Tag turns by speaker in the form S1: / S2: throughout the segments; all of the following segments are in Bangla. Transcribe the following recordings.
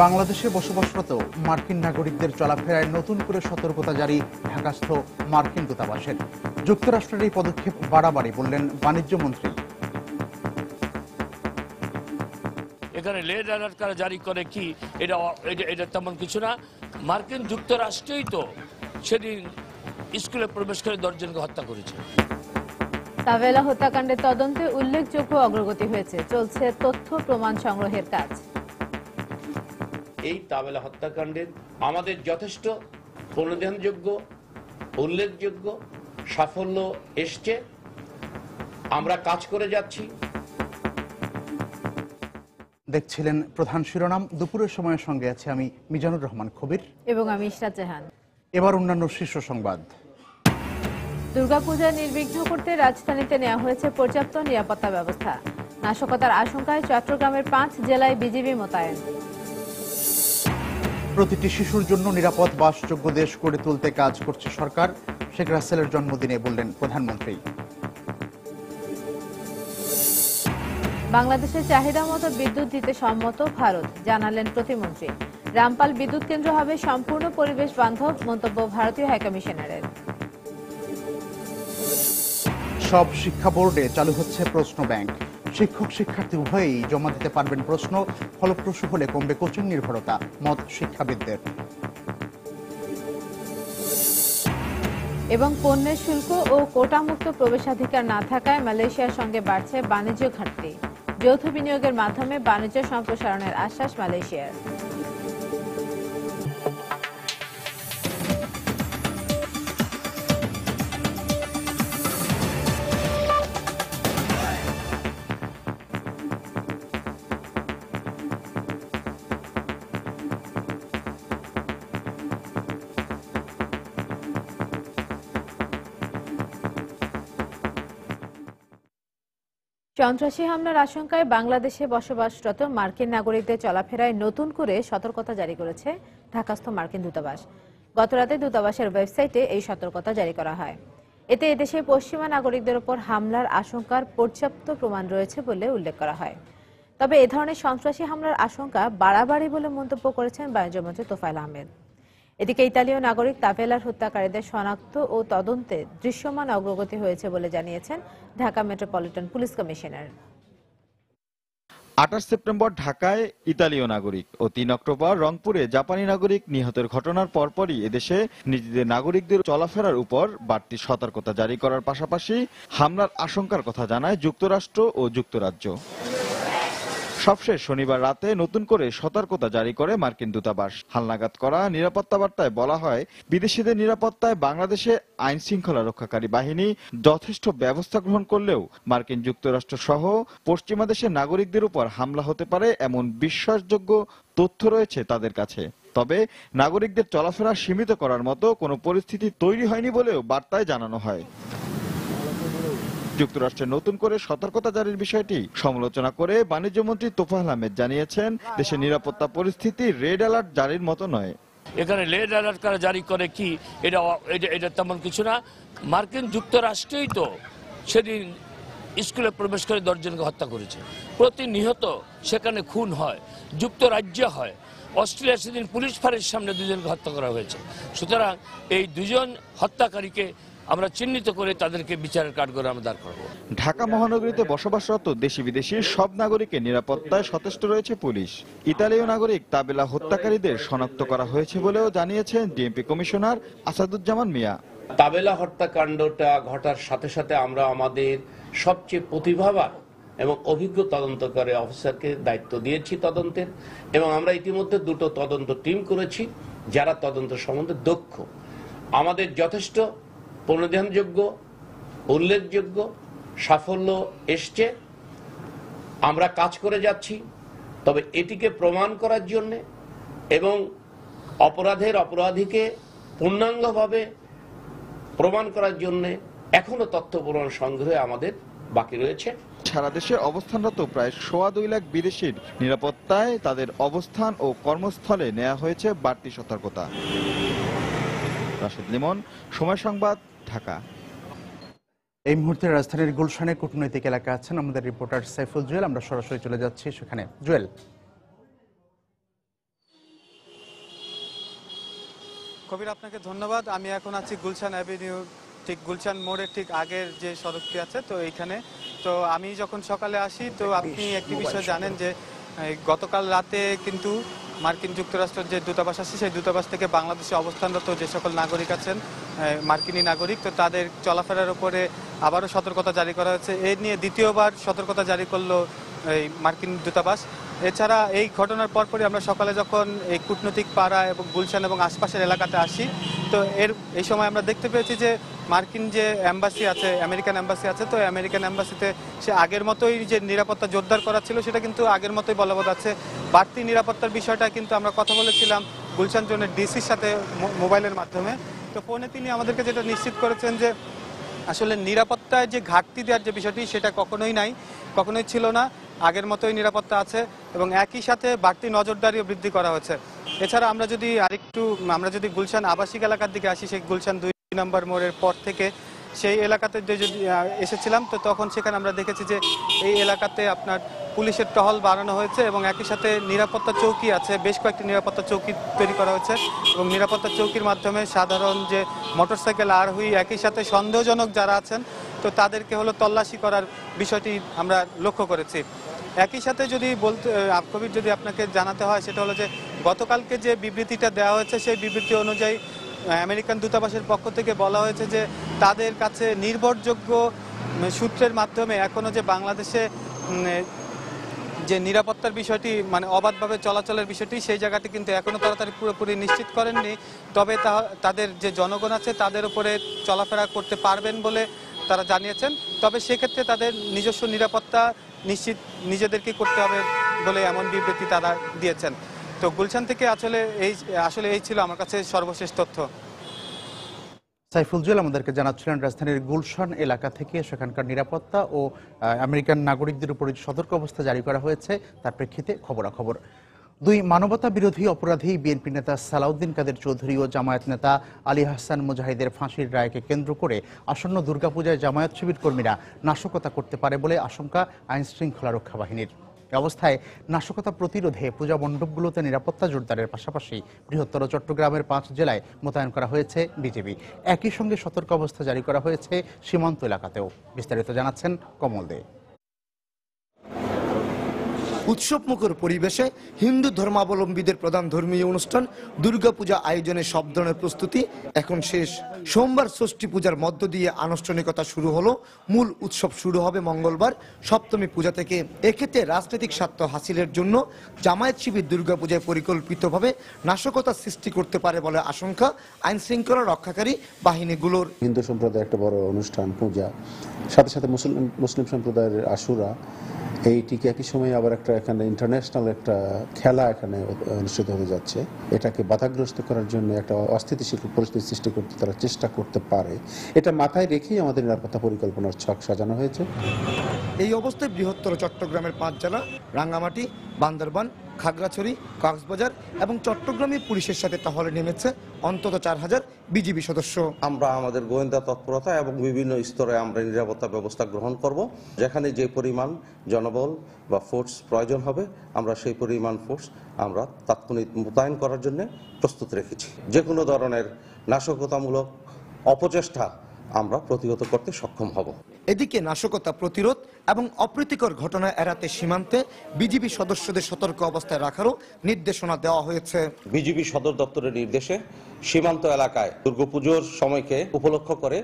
S1: বাংলাদেশে বসবাসরত মার্কিন নাগরিকদের চলাফেরায় নতুন করে সতর্কতা জারি ঢাকাস্থ মার্কিন দূতাবাসের। যুক্তরাষ্ট্রের এই পদক্ষেপ বাড়াবাড়ি বললেন বাণিজ্য মন্ত্রী।
S2: এখানে রেড অ্যালার্ট কারা জারি করে কি এটা তেমন কিছু না। মার্কিন যুক্তরাষ্ট্রই তো সেদিন স্কুলে প্রবেশ করে 10 জনকে হত্যা করেছে।
S3: তাভেলা হত্যাকাণ্ডের তদন্তে উল্লেখযোগ্য অগ্রগতি হয়েছে, চলছে তথ্য প্রমাণ সংগ্রহের কাজ।
S4: এই তাভেলা হত্যাকাণ্ডের আমাদের যথেষ্ট অনুধানযোগ্য উল্লেখযোগ্য সাফল্য এসছে, আমরা কাজ করে যাচ্ছি।
S1: দেখছিলেন প্রধান শিরোনাম। দুপুরের সময়ের সঙ্গে আছে আমি মিজানুর রহমান খবির
S3: এবং আমি ইশরাত জাহান।
S1: এবার অন্যান্য শীর্ষ সংবাদ।
S3: দুর্গাপূজা নির্বিঘ্ন করতে রাজধানীতে নেওয়া হয়েছে পর্যাপ্ত নিরাপত্তা ব্যবস্থা। নাশকতার আশঙ্কায় চট্টগ্রামের 5 জেলায় বিজিবি মোতায়েন।
S1: প্রতিটি শিশুর জন্য নিরাপদ বাসযোগ্য দেশ গড়ে তুলতে কাজ করছে সরকার, শেখ রাসেলের জন্মদিনে বললেন প্রধানমন্ত্রী।
S3: বাংলাদেশের চাহিদা মতো বিদ্যুৎ দিতে সম্মত ভারত, জানালেন প্রতিমন্ত্রী। রামপাল বিদ্যুৎ কেন্দ্র হবে সম্পূর্ণ পরিবেশ বান্ধব, মন্তব্য ভারতীয় হাইকমিশনারের।
S1: সব শিক্ষা বোর্ডে চালু হচ্ছে প্রশ্ন ব্যাংক। শিক্ষক শিক্ষার্থী উভয়েই জমা দিতে পারবেন প্রশ্ন, ফলপ্রসূ হলে কমবে কোচিং নির্ভরতা, মত শিক্ষাবিদদের।
S3: এবং পণ্যের শুল্ক ও কোটামুক্ত প্রবেশাধিকার না থাকায় মালয়েশিয়ার সঙ্গে বাড়ছে বাণিজ্য ঘাটতি। যৌথ বিনিয়োগের মাধ্যমে বাণিজ্য সম্প্রসারণের আশ্বাস মালয়েশিয়ার। সন্ত্রাসী হামলার আশঙ্কায় বাংলাদেশে বসবাসরত মার্কিন নাগরিকদের চলাফেরায় নতুন করে সতর্কতা জারি করেছে ঢাকাস্থ মার্কিন দূতাবাস। গতরাতে দূতাবাসের ওয়েবসাইটে এই সতর্কতা জারি করা হয়। এতে এদেশে পশ্চিমা নাগরিকদের উপর হামলার আশঙ্কার পর্যাপ্ত প্রমাণ রয়েছে বলে উল্লেখ করা হয়। তবে এ ধরনের সন্ত্রাসী হামলার আশঙ্কা বাড়াবাড়ি বলে মন্তব্য করেছেন বাণিজ্যমন্ত্রী তোফায়েল আহমেদ। এদিকে ইতালীয় নাগরিক তাভেলার হত্যাকারীদের শনাক্ত ও তদন্তে দৃশ্যমান অগ্রগতি হয়েছে বলে জানিয়েছেন Dhaka metropolitan police commissioner.
S5: 28 September ঢাকায় ইতালীয় নাগরিক ও 3 অক্টোবর রংপুরে জাপানি নাগরিক নিহতের ঘটনার পরপরই এদেশে নিজেদের নাগরিকদের চলাফেরার উপর বাড়তি সতর্কতা জারি করার পাশাপাশি হামলার আশঙ্কার কথা জানায় যুক্তরাষ্ট্র ও যুক্তরাজ্য। সবশেষ শনিবার রাতে নতুন করে সতর্কতা জারি করে মার্কিন দূতাবাস। হালনাগাদ করা নিরাপত্তা বার্তায় বলা হয়, বিদেশিদের নিরাপত্তায় বাংলাদেশে আইন শৃঙ্খলা রক্ষাকারী বাহিনী যথেষ্ট ব্যবস্থা গ্রহণ করলেও মার্কিন যুক্তরাষ্ট্র সহ পশ্চিমা দেশের নাগরিকদের উপর হামলা হতে পারে এমন বিশ্বাসযোগ্য তথ্য রয়েছে তাদের কাছে। তবে নাগরিকদের চলাফেরা সীমিত করার মতো কোনো পরিস্থিতি তৈরি হয়নি বলেও বার্তায় জানানো হয়। যুক্তরাষ্ট্রের নতুন করে সতর্কতা জারির বিষয়টি সমালোচনা করে বাণিজ্যমন্ত্রী তোফায়েল আহমেদ জানিয়েছেন, দেশের নিরাপত্তা পরিস্থিতি রেড অ্যালার্ট জারির মতো নয়।
S2: এখানে রেড অ্যালার্ট কারা জারি করে কি এটা তেমন কিছু না। মার্কিন যুক্তরাষ্ট্রই তো সেদিন স্কুলে প্রবেশ করে 10 জনকে হত্যা করেছে। প্রতিনিয়ত সেখানে খুন হয়, যুক্তরাজ্যে হয়। অস্ট্রেলিয়া সেদিন পুলিশ ফাঁড়ির সামনে 2 জনকে হত্যা করা হয়েছে। সুতরাং এই 2 জন হত্যাকারীকে আমরা চিহ্নিত করে তাদেরকে বিচারের কাঠগড়ায় আমরা দাঁড় করাবো।
S5: ঢাকা মহানগরীতে বসবাসরত দেশি বিদেশি সব নাগরিকের নিরাপত্তায় সচেষ্ট রয়েছে পুলিশ। ইতালীয় নাগরিক তাবেলা হত্যাকারীদের শনাক্ত করা হয়েছে বলেও জানিয়েছেন ডিএমপি কমিশনার আসাদুজ্জামান মিয়া।
S4: তাবেলা হত্যাকাণ্ডটা ঘটার সাথে সাথে আমরা আমাদের সবচেয়ে প্রতিভাবান এবং অভিজ্ঞ তদন্তকারী অফিসারকে দায়িত্ব দিয়েছি তদন্তের, এবং আমরা ইতিমধ্যে 2টো তদন্ত টিম করেছি যারা তদন্ত সম্বন্ধে দক্ষ। আমাদের যথেষ্ট অনুধানযোগ্য উল্লেখযোগ্য সাফল্য এসছে, আমরা কাজ করে যাচ্ছি। তবে এটিকে প্রমাণ করার জন্য এবং অপরাধীকে পূর্ণাঙ্গভাবে প্রমাণ করার জন্য এখনো তথ্য প্রমাণ সংগ্রহে আমাদের বাকি রয়েছে।
S5: সারা দেশে অবস্থানরত প্রায় 2.25 লাখ বিদেশির নিরাপত্তায় তাদের অবস্থান ও কর্মস্থলে নেওয়া হয়েছে বাড়তি সতর্কতা। রাশেদ লিমন, সময় সংবাদ, ঢাকা।
S1: এই মুহূর্তে রাজধানীর গুলশানে কূটনৈতিক এলাকা আছেন আমাদের রিপোর্টার সাইফুল জুয়েল। আমরা সরাসরি চলে যাচ্ছি সেখানে। জুয়েল।
S6: কবির, আপনাকে ধন্যবাদ। আমি এখন আছি গুলশান অ্যাভিনিউ, ঠিক গুলশান মোড়ের ঠিক আগের যে সড়কটি আছে, তো এইখানে। তো আমি যখন সকালে আসি, তো আপনি একটি বিষয় জানেন যে গতকাল রাতে কিন্তু মার্কিন যুক্তরাষ্ট্রের যে দূতাবাস আছে, সেই দূতাবাস থেকে বাংলাদেশে অবস্থানরত যে সকল নাগরিক আছেন, মার্কিনী নাগরিক, তো তাদের চলাফেরার উপরে আবারও সতর্কতা জারি করা হয়েছে। এই নিয়ে দ্বিতীয়বার সতর্কতা জারি করলো এই মার্কিন দূতাবাস। এছাড়া এই ঘটনার পরপরই আমরা সকালে যখন এই কূটনৈতিক পাড়া এবং গুলশান এবং আশপাশের এলাকাতে আসি, তো এই সময় আমরা দেখতে পেয়েছি যে মার্কিন যে এম্বাসি আছে, আমেরিকান এম্বাসি আছে, তো আমেরিকান এম্বাসিতে সে আগের মতোই যে নিরাপত্তা জোরদার করা ছিল, সেটা কিন্তু আগের মতোই বলবৎ আছে। বাড়তি নিরাপত্তার বিষয়টা কিন্তু আমরা কথা বলেছিলাম গুলশান জোনের ডিসির সাথে মোবাইলের মাধ্যমে। তো ফোনে তিনি আমাদেরকে যেটা নিশ্চিত করেছেন যে আসলে নিরাপত্তায় যে ঘাটতি দেওয়ার যে বিষয়টি, সেটা কখনোই ছিল না, আগের মতোই নিরাপত্তা আছে এবং একই সাথে বাড়তি নজরদারিও বৃদ্ধি করা হয়েছে। এছাড়া আমরা যদি গুলশান আবাসিক এলাকার দিকে আসি, সেই গুলশান 2 নম্বর মোড়ের পর থেকে সেই এলাকাতে যদি এসেছিলাম, তো তখন সেখানে আমরা দেখেছি যে এই এলাকাতে আপনার পুলিশের টহল বাড়ানো হয়েছে এবং একই সাথে নিরাপত্তা চৌকি আছে, বেশ কয়েকটি নিরাপত্তা চৌকি তৈরি করা হয়েছে এবং নিরাপত্তা চৌকির মাধ্যমে সাধারণ যে মোটরসাইকেল আরোহী, একই সাথে সন্দেহজনক যারা আছেন, তো তাদেরকে তল্লাশি করার বিষয়টি আমরা লক্ষ্য করেছি। একই সাথে যদি আপনাকে জানাতে হয়, সেটা হলো যে গতকালকে যে বিবৃতিটা দেওয়া হয়েছে, সেই বিবৃতি অনুযায়ী আমেরিকান দূতাবাসের পক্ষ থেকে বলা হয়েছে যে তাদের কাছে নির্ভরযোগ্য সূত্রের মাধ্যমে এখনো যে বাংলাদেশে যে নিরাপত্তার বিষয়টি, মানে অবাধভাবে চলাচলের বিষয়টি, সেই জায়গাটি কিন্তু এখনো তাড়াতাড়ি পুরোপুরি নিশ্চিত করেননি। তবে তাদের যে জনগণ আছে তাদের উপরে চলাফেরা করতে পারবেন বলে তারা জানিয়েছেন। তবে সেক্ষেত্রে তাদের নিজস্ব নিরাপত্তা নিশ্চিত নিজেদেরকে করতে হবে বলে এমন বিবৃতি তারা দিয়েছেন। তো গুলশান থেকে আসলে এই ছিল আমার কাছে সর্বশেষ তথ্য।
S1: সাইফুল জুয়েল আমাদেরকে জানাচ্ছিলেন রাজধানীর গুলশান এলাকা থেকে সেখানকার নিরাপত্তা ও আমেরিকান নাগরিকদের উপর সতর্ক অবস্থা জারি করা হয়েছে তার প্রেক্ষিতে খবরাখবর। 2 মানবতা বিরোধী অপরাধী বিএনপি নেতা সালাউদ্দিন কাদের চৌধুরী ও জামায়াত নেতা আলী আহসান মুজাহিদের ফাঁসির রায়কে কেন্দ্র করে আসন্ন দুর্গাপূজায় জামায়াত শিবির কর্মীরা নাশকতা করতে পারে বলে আশঙ্কা আইন শৃঙ্খলা রক্ষা বাহিনীর। এ অবস্থায় নাশকতা প্রতিরোধে পূজা মণ্ডপগুলোতে নিরাপত্তা জোরদারের পাশাপাশি বৃহত্তর চট্টগ্রামের 5 জেলায় মোতায়েন করা হয়েছে বিজিবি। একই সঙ্গে সতর্ক অবস্থা জারি করা হয়েছে সীমান্ত এলাকাতেও। বিস্তারিত জানাচ্ছেন কমল দে।
S7: উৎসবমুখর পরিবেশে হিন্দু ধর্মাবলম্বীদের প্রধান ধর্মীয় অনুষ্ঠান দুর্গাপূজা আয়োজনের সব ধরনের প্রস্তুতি এখন শেষ। সোমবার ষষ্ঠী পূজার মধ্য দিয়ে আনুষ্ঠানিকতা শুরু হলো। মূল উৎসব শুরু হবে মঙ্গলবার সপ্তমী পূজা থেকে। এক্ষেত্রে রাজনৈতিক স্বার্থ হাসিলের জন্য জামায়াত শিবির দুর্গাপূজায় পরিকল্পিতভাবে নাশকতা সৃষ্টি করতে পারে বলে আশঙ্কা আইন শৃঙ্খলা রক্ষাকারী বাহিনীগুলোর।
S8: হিন্দু সম্প্রদায়ের একটা বড় অনুষ্ঠান পূজা, সাথে সাথে মুসলিম সম্প্রদায়ের আশুরা, এইটিকে একই সময় আবার এখানে ইন্টারন্যাশনাল একটা খেলা এখানে অনুষ্ঠিত হতে যাচ্ছে। এটাকে বাধাগ্রস্ত করার জন্য একটা অস্থিতিশীল পরিস্থিতি সৃষ্টি করতে তারা চেষ্টা করতে পারে, এটা মাথায় রেখেই আমাদের নিরাপত্তা পরিকল্পনার ছক সাজানো হয়েছে।
S7: এই অবস্থায় বৃহত্তর চট্টগ্রামের 5 জেলা রাঙ্গামাটি, বান্দরবান, খাগড়াছড়ি, কক্সবাজার এবং চট্টগ্রামে পুলিশের সাথে টহলে নেমেছে অন্তত 4000 বিজিবি সদস্য।
S9: আমরা আমাদের গোয়েন্দা তৎপরতা এবং বিভিন্ন স্তরে আমরা নিরাপত্তা ব্যবস্থা গ্রহণ করব। যেখানে যে পরিমাণ জনবল বা ফোর্স প্রয়োজন হবে, আমরা সেই পরিমাণ ফোর্স আমরা তাৎক্ষণিক মোতায়েন করার জন্য প্রস্তুত রেখেছি। যে কোনো ধরনের নাশকতামূলক অপচেষ্টা আমরা প্রতিহত করতে সক্ষম হব।
S7: এদিকে নাশকতা প্রতিরোধ এবং অপ্রীতিকর ঘটনা এড়াতে সীমান্তে বিজিবি সদস্যদের সতর্ক অবস্থায় রাখারও নির্দেশনা দেওয়া হয়েছে।
S9: বিজিবি সদর দপ্তরের নির্দেশে সীমান্ত এলাকায় দুর্গাপুজোর সময়কে উপলক্ষ করে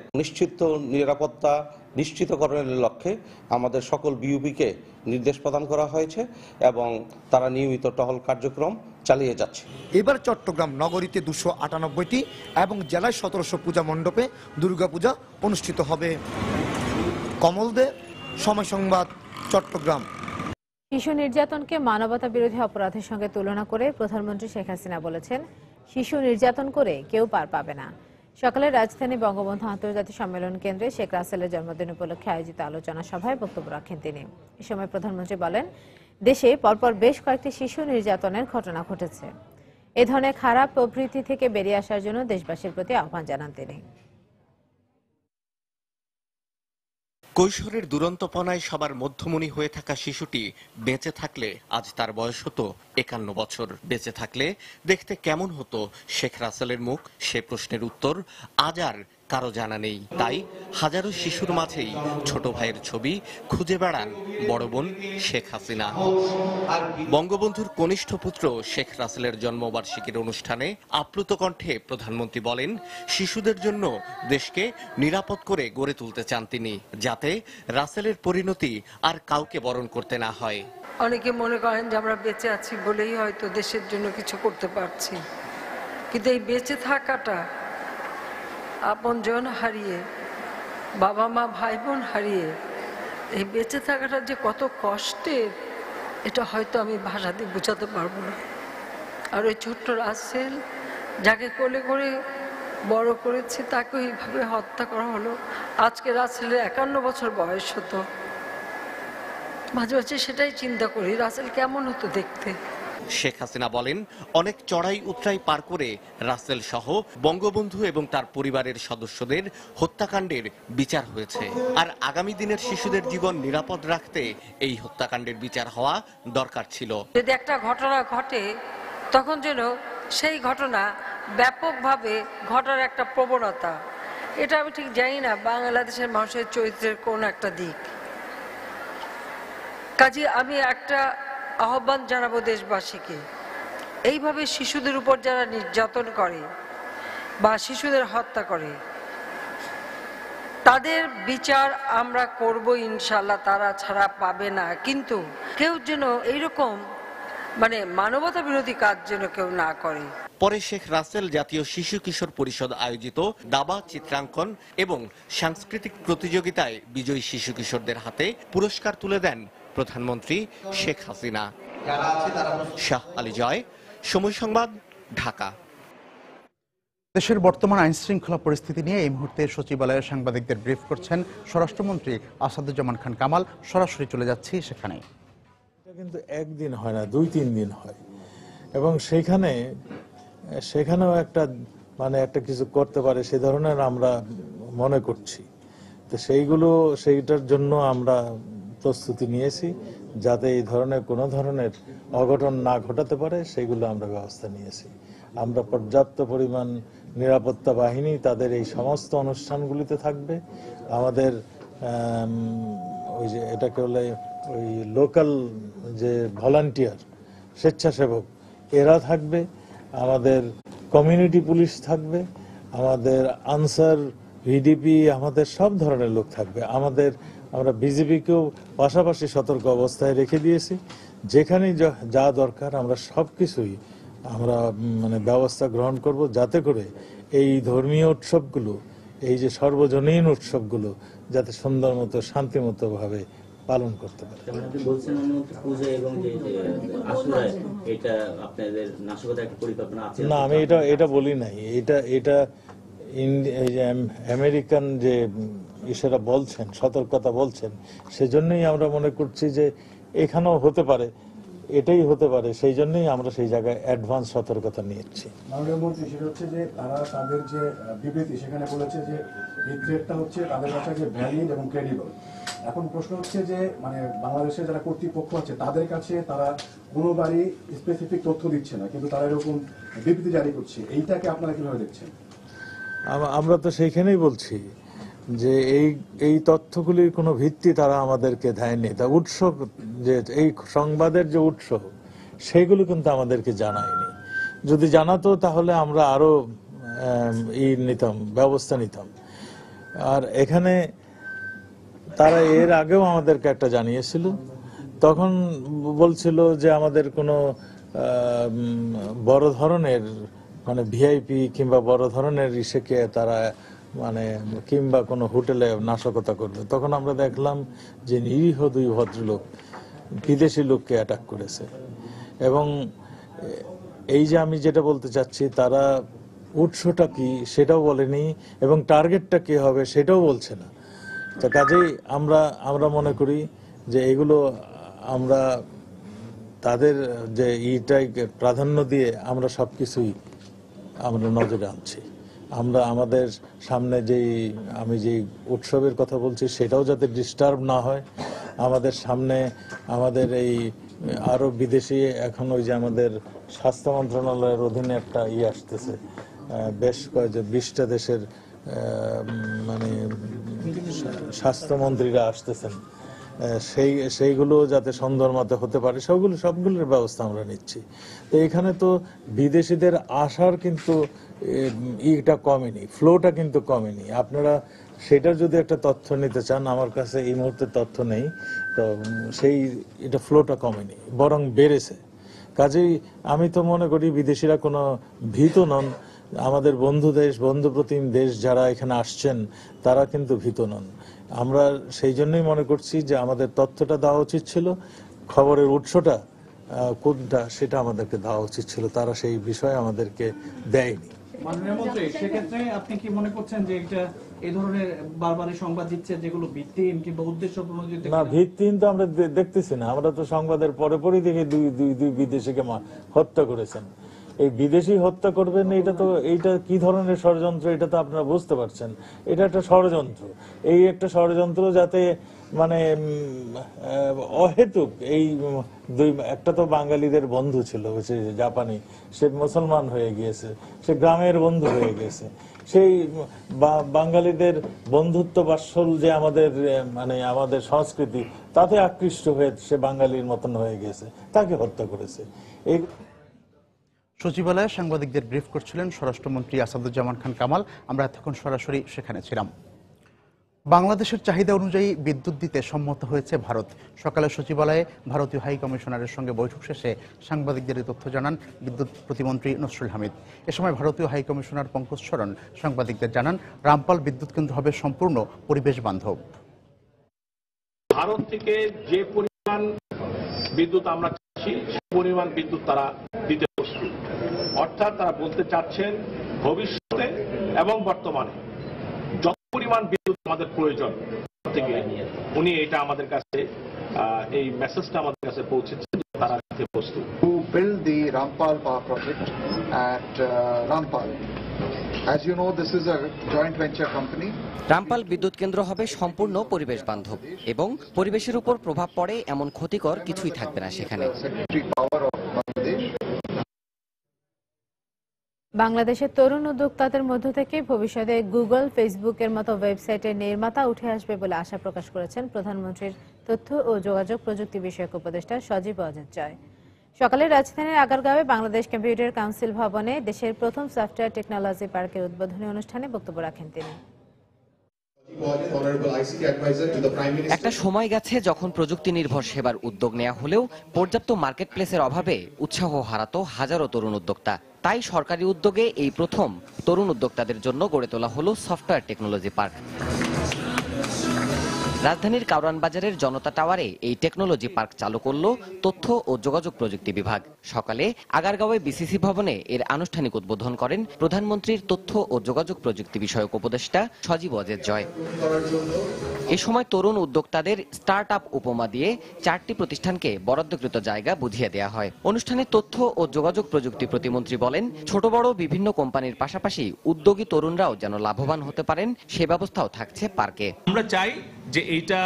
S9: নিরাপত্তা নিশ্চিতকরণের লক্ষ্যে আমাদের সকল বিউপিকে নির্দেশ প্রদান করা হয়েছে এবং তারা নিয়মিত টহল কার্যক্রম চালিয়ে যাচ্ছে।
S7: এবার চট্টগ্রাম নগরীতে 298টি এবং জেলায় 1700 পূজা মণ্ডপে দুর্গাপূজা অনুষ্ঠিত হবে। কমল দে, সময় সংবাদ, চট্টগ্রাম।
S3: শিশু নির্যাতনকে মানবতা বিরোধী অপরাধের সঙ্গে তুলনা করে প্রধানমন্ত্রী শেখ হাসিনা বলেছেন, শিশু নির্যাতন করে কেউ পার পাবে না। সকালে রাজধানী বঙ্গবন্ধু আন্তর্জাতিক সম্মেলন কেন্দ্রে শেখ রাসেলের জন্মদিন উপলক্ষে আয়োজিত আলোচনা সভায় বক্তব্য রাখেন তিনি। এ সময় প্রধানমন্ত্রী বলেন, দেশে পরপর বেশ কয়েকটি শিশু নির্যাতনের ঘটনা ঘটেছে। এ ধরনের খারাপ প্রবৃত্তি থেকে বেরিয়ে আসার জন্য দেশবাসীর প্রতি আহ্বান জানান তিনি।
S10: কৈশোরের দুরন্তপনায় সবার মধ্যমণি হয়ে থাকা শিশুটি বেঁচে থাকলে আজ তার বয়স হতো ৫১ বছর। বেঁচে থাকলে দেখতে কেমন হতো শেখ রাসেলের মুখ, সে প্রশ্নের উত্তর আজ আর কারো জানা নেই। তাই হাজারো শিশুর মাঝেই ছোট ভাইয়ের ছবি খুঁজে বেড়ান বড় বোন শেখ হাসিনা। বঙ্গবন্ধুর কনিষ্ঠ পুত্র শেখ রাসেলের জন্মবার্ষিকীর অনুষ্ঠানে আপ্লুত কণ্ঠে প্রধানমন্ত্রী বলেন, শিশুদের জন্য দেশকে নিরাপদ করে গড়ে তুলতে চান তিনি, যাতে রাসেলের পরিণতি আর কাউকে বরণ করতে না হয়।
S11: অনেকে মনে করেন যে আমরা বেঁচে আছি বলেই হয়তো দেশের জন্য কিছু করতে পারছি, কিন্তু এই বেঁচে থাকাটা আপনজন হারিয়ে, বাবা মা ভাই বোন হারিয়ে এই বেঁচে থাকাটা যে কত কষ্টের, এটা হয়তো আমি ভাষা দিয়ে বোঝাতে পারবো না। আর ওই ছোট্ট রাসেল যাকে কোলে করে বড় করেছে তাকে এইভাবে হত্যা করা হলো। আজকে রাসেলের ৫১ বছর বয়স হতো। মাঝে মাঝে সেটাই চিন্তা করি, রাসেল কেমন হতো দেখতে।
S10: শেখ হাসিনা বলেন, অনেক চড়াই উতরাই পার করে রাসেল সহ বঙ্গবন্ধু এবং তার পরিবারের সদস্যদের হত্যাকাণ্ডের বিচার হয়েছে। আর আগামী দিনের শিশুদের জীবন নিরাপদ রাখতে এই হত্যাকাণ্ডের বিচার হওয়া দরকার ছিল।
S11: যদি একটা ঘটনা ঘটে তখন যেন সেই ঘটনা ব্যাপকভাবে ঘটার একটা প্রবণতা, এটা আমি ঠিক জানি না বাংলাদেশের মানুষের চরিত্রের কোন একটা দিক। কাজে আমি একটা আহ্বান জানাবো দেশবাসীকে, এইভাবে শিশুদের উপর যারা নির্যাতন করে বা শিশুদের হত্যা করে তাদের বিচার আমরা করব ইনশাল্লাহ, তারা ছাড়া পাবে না। কিন্তু কেউ যেন এইরকম মানবতা বিরোধী কাজ যেন কেউ না করে।
S10: পরে শেখ রাসেল জাতীয় শিশু কিশোর পরিষদ আয়োজিত দাবা চিত্রাঙ্কন এবং সাংস্কৃতিক প্রতিযোগিতায় বিজয়ী শিশু কিশোরদের হাতে পুরস্কার তুলে দেন প্রধানমন্ত্রী শেখ হাসিনা। শাহ আলী জয়, সময় সংবাদ, ঢাকা।
S1: দেশের বর্তমান আইন শৃঙ্খলা পরিস্থিতি নিয়ে এই মুহূর্তে সচিবালয়ে সাংবাদিকদের ব্রিফ করছেন স্বরাষ্ট্রমন্ত্রী আসাদুজ্জামান খান কামাল। সরাসরি চলে যাচ্ছি সেখানে।
S12: এটা কিন্তু একদিন হয় না, 2-3 দিন হয়, এবং সেখানেও একটা কিছু করতে পারে সে ধরনের আমরা মনে করছি। তো সেইটার জন্য আমরা প্রস্তুতি নিয়েছি, যাতে এই ধরনের কোনো ধরনের অঘটন না ঘটাতে পারে সেইগুলো আমরা ব্যবস্থা নিয়েছি। আমরা পর্যাপ্ত পরিমাণ নিরাপত্তা বাহিনী তাদের এই সমস্ত অনুষ্ঠানগুলিতে থাকবে। আমাদের ওই যে এটাকে বলে ওই লোকাল যে ভলান্টিয়ার স্বেচ্ছাসেবক এরা থাকবে, আমাদের কমিউনিটি পুলিশ থাকবে, আমাদের আনসার, ভিডিপি, আমাদের সব ধরনের লোক থাকবে। আমরা বিজেপিকেও পাশাপাশি সতর্ক অবস্থায় রেখে দিয়েছি। যেখানে যা দরকার আমরা সবকিছুই ব্যবস্থা গ্রহণ করব, যাতে করে এই ধর্মীয় উৎসবগুলো, এই যে সর্বজনীন উৎসবগুলো যাতে সুন্দর মতো শান্তিমতো ভাবে পালন করতে পারে। না, আমি এটা বলি নাই। এটা আমেরিকান যে ইসেরা বলছেন, সতর্কতা বলছেন, সেজন্যই আমরা মনে করছি যে এখানেও হতে পারে, এটাই হতে পারে। সেই জন্যই আমরা সেই জায়গায় অ্যাডভান্স সতর্কতা নিচ্ছি।
S13: মাননীয় মন্ত্রী, সেটা হচ্ছে যে তারা তাদের যে বিবৃতি সেখানে বলেছে যে এই থ্রেটটা হচ্ছে তাদের কাছে যে ভ্যালিড এবং ক্রেডিবল। এখন প্রশ্ন হচ্ছে যে বাংলাদেশের যারা কর্তৃপক্ষ আছে তাদের কাছে তারা কোনোবারই স্পেসিফিক তথ্য দিচ্ছে না, কিন্তু তারা এরকম বিবৃতি জারি করছে। এইটাকে আপনারা কিভাবে দেখছেন?
S12: আমরা তো সেইখানেই বলছি যে এই তথ্যগুলির কোনো ভিত্তি তারা আমাদেরকে দেয়নি। তা উৎস, যে এই সংবাদের যে উৎস, সেইগুলো কিন্তু আমাদেরকে জানায়নি। যদি জানাতো তাহলে আমরা আরো ব্যবস্থা নিতাম। আর এখানে তারা এর আগেও আমাদেরকে একটা জানিয়েছিল, তখন বলছিল যে আমাদের কোনো বড় ধরনের ভিআইপি কিংবা বড় ধরনের ইসেকে তারা কিংবা কোনো হোটেলে নাশকতা করবে। তখন আমরা দেখলাম যে নিরীহ 2 ভদ্রলোক বিদেশি লোককে অ্যাটাক করেছে। এবং এই যে আমি যেটা বলতে চাচ্ছি, তারা উৎসটা কি সেটাও বলেনি এবং টার্গেটটা কি হবে সেটাও বলছে না। তো কাজেই আমরা মনে করি যে এগুলো আমরা তাদের যে প্রাধান্য দিয়ে আমরা সবকিছুই আমরা নজরে আনছি। আমরা আমাদের সামনে আমি যেই উৎসবের কথা বলছি সেটাও যাতে ডিস্টার্ব না হয়। আমাদের সামনে আমাদের এই আরো বিদেশি এখন ওই যে আমাদের স্বাস্থ্য মন্ত্রণালয়ের অধীনে একটা আসতেছে, বেশ কয়েকজন 20টা দেশের মানে স্বাস্থ্যমন্ত্রীরা আসতেছেন, সেইগুলো যাতে সুন্দর মতো হতে পারে সবগুলোর ব্যবস্থা আমরা নিচ্ছি। তো এখানে তো বিদেশিদের আসার কিন্তু ইটা কমেনি, ফ্লোটা কিন্তু কমেনি। আপনারা সেটার যদি একটা তথ্য নিতে চান, আমার কাছে এই মুহূর্তে তথ্য নেই, তো এটা ফ্লোটা কমেনি, বরং বেড়েছে। কাজেই আমি তো মনে করি বিদেশিরা কোনো ভীত নন। আমাদের বন্ধু প্রতিম দেশ যারা এখানে আসছেন তারা কিন্তু ভীত নন। আমরা সেই জন্যই মনে করছি যে আমাদের তথ্যটা দেওয়া উচিত ছিল, খবরের উৎসটা কোনটা সেটা আমাদেরকে দেওয়া উচিত ছিল, তারা সেই বিষয়ে আমাদেরকে দেয়নি।
S14: মাননীয় মন্ত্রী, সেক্ষেত্রে আপনি কি মনে করছেন যে এটা এই ধরনের বারবারই সংবাদ দিচ্ছে যেগুলো ভিত্তিহীন কিংবা উদ্দেশ্যপ্রণোদিত?
S12: না, ভিত্তিহীন তো আমরা দেখতেছি না। আমরা তো সংবাদের পরে দেখি দুই বিদেশিকে হত্যা করেছেন। এই বিদেশি হত্যা করবেন, এইটা কি ধরনের ষড়যন্ত্র এটা তো আপনারা বুঝতে পারছেন। এটা একটা ষড়যন্ত্র, একটা ষড়যন্ত্র যাতে মানে অহেতুক একটা তো বাঙালিদের বন্ধু ছিল, জাপানি, সে মুসলমান হয়ে গিয়েছে, সে গ্রামের বন্ধু হয়ে গেছে। সেই বাঙালিদের বন্ধুত্ব বাৎসল যে আমাদের সংস্কৃতি, তাতে আকৃষ্ট হয়ে সে বাঙালির মতন হয়ে গেছে, তাকে হত্যা করেছে। এই
S1: সচিবালয়ে সাংবাদিকদের ব্রিফ করছিলেন স্বরাষ্ট্রমন্ত্রী আসাদুজ্জামান খান কামাল। আমরা এতক্ষণ সরাসরি সেখানে ছিলাম। বাংলাদেশের চাহিদা অনুযায়ী বিদ্যুৎ দিতে সম্মত হয়েছে ভারত। সকালে সচিবালয়ে ভারতীয় হাই কমিশনারের সঙ্গে বৈঠক শেষে সাংবাদিকদের এই তথ্য জানান বিদ্যুৎ প্রতিমন্ত্রী নসরুল হামিদ। এ সময় ভারতীয় হাই কমিশনার পঙ্কজ শরণ সাংবাদিকদের জানান রামপাল বিদ্যুৎ কেন্দ্র হবে সম্পূর্ণ পরিবেশ বান্ধব।
S15: ভারত থেকে যে পরিমাণ বিদ্যুৎ আমরা চাচ্ছি সে পরিমাণ বিদ্যুৎ তারা দিতে প্রস্তুত। অর্থাৎ তারা বলতে চাচ্ছেন ভবিষ্যতে এবং বর্তমানে যত পরিমাণ বিদ্যুৎ আমাদের প্রয়োজন থেকে উনি এটা আমাদের কাছে এই মেসেজটা আমাদের কাছে পৌঁছেছেন যে তারা দিতে প্রস্তুত।
S16: To build the Rampal power project at Rampal. As you know, this is a joint venture company.
S17: Rampal বিদ্যুৎ কেন্দ্র হবে সম্পূর্ণ পরিবেশ বান্ধব এবং পরিবেশের উপর প্রভাব পড়ে এমন ক্ষতিকর কিছুই থাকবে না সেখানে।
S3: বাংলাদেশের তরুণ উদ্যোক্তাদের মধ্য থেকে ভবিষ্যতে গুগল, ফেসবুকের মতো ওয়েবসাইটের নির্মাতা উঠে আসবে বলে আশা প্রকাশ করেছেন প্রধানমন্ত্রীর তথ্য ও যোগাযোগ প্রযুক্তি বিষয়ক উপদেষ্টা সজীব ওয়াজেদ জয়। সকালে রাজধানীর আগারগাঁওয়ে বাংলাদেশ কম্পিউটার কাউন্সিল ভবনে দেশের প্রথম সফটওয়্যার টেকনোলজি পার্কের উদ্বোধনী অনুষ্ঠানে বক্তব্য রাখেন তিনি।
S17: একটা সময় গেছে যখন প্রযুক্তি নির্ভর সেবার উদ্যোগ নেওয়া হলেও পর্যাপ্ত মার্কেট প্লেসের অভাবে উৎসাহ হারাতো হাজারো তরুণ উদ্যোক্তা। তাই সরকারি উদ্যোগে এই প্রথম তরুণ উদ্যোক্তাদের জন্য গড়ে তোলা হলো সফটওয়্যার টেকনোলজি পার্ক। রাজধানীর কারওয়ান বাজারের জনতা টাওয়ারে এই টেকনোলজি পার্ক চালু করল তথ্য ও যোগাযোগ প্রযুক্তি বিভাগ। সকালে আগারগাঁওয়ে বিসিসি ভবনে এর আনুষ্ঠানিক উদ্বোধন করেন প্রধানমন্ত্রীর তথ্য ও যোগাযোগ প্রযুক্তি বিষয়ক উপদেষ্টা সজীব ওয়াজেদ জয়। এ সময় তরুণ উদ্যোক্তাদের স্টার্ট আপ উপমা দিয়ে 4টি প্রতিষ্ঠানকে বরাদ্দকৃত জায়গা বুঝিয়ে দেওয়া হয়। অনুষ্ঠানে তথ্য ও যোগাযোগ প্রযুক্তি প্রতিমন্ত্রী বলেন, ছোট বড় বিভিন্ন কোম্পানির পাশাপাশি উদ্যোগী তরুণরাও যেন লাভবান হতে পারেন সে ব্যবস্থাও থাকছে পার্কে।
S18: আমরা চাই যে এইটা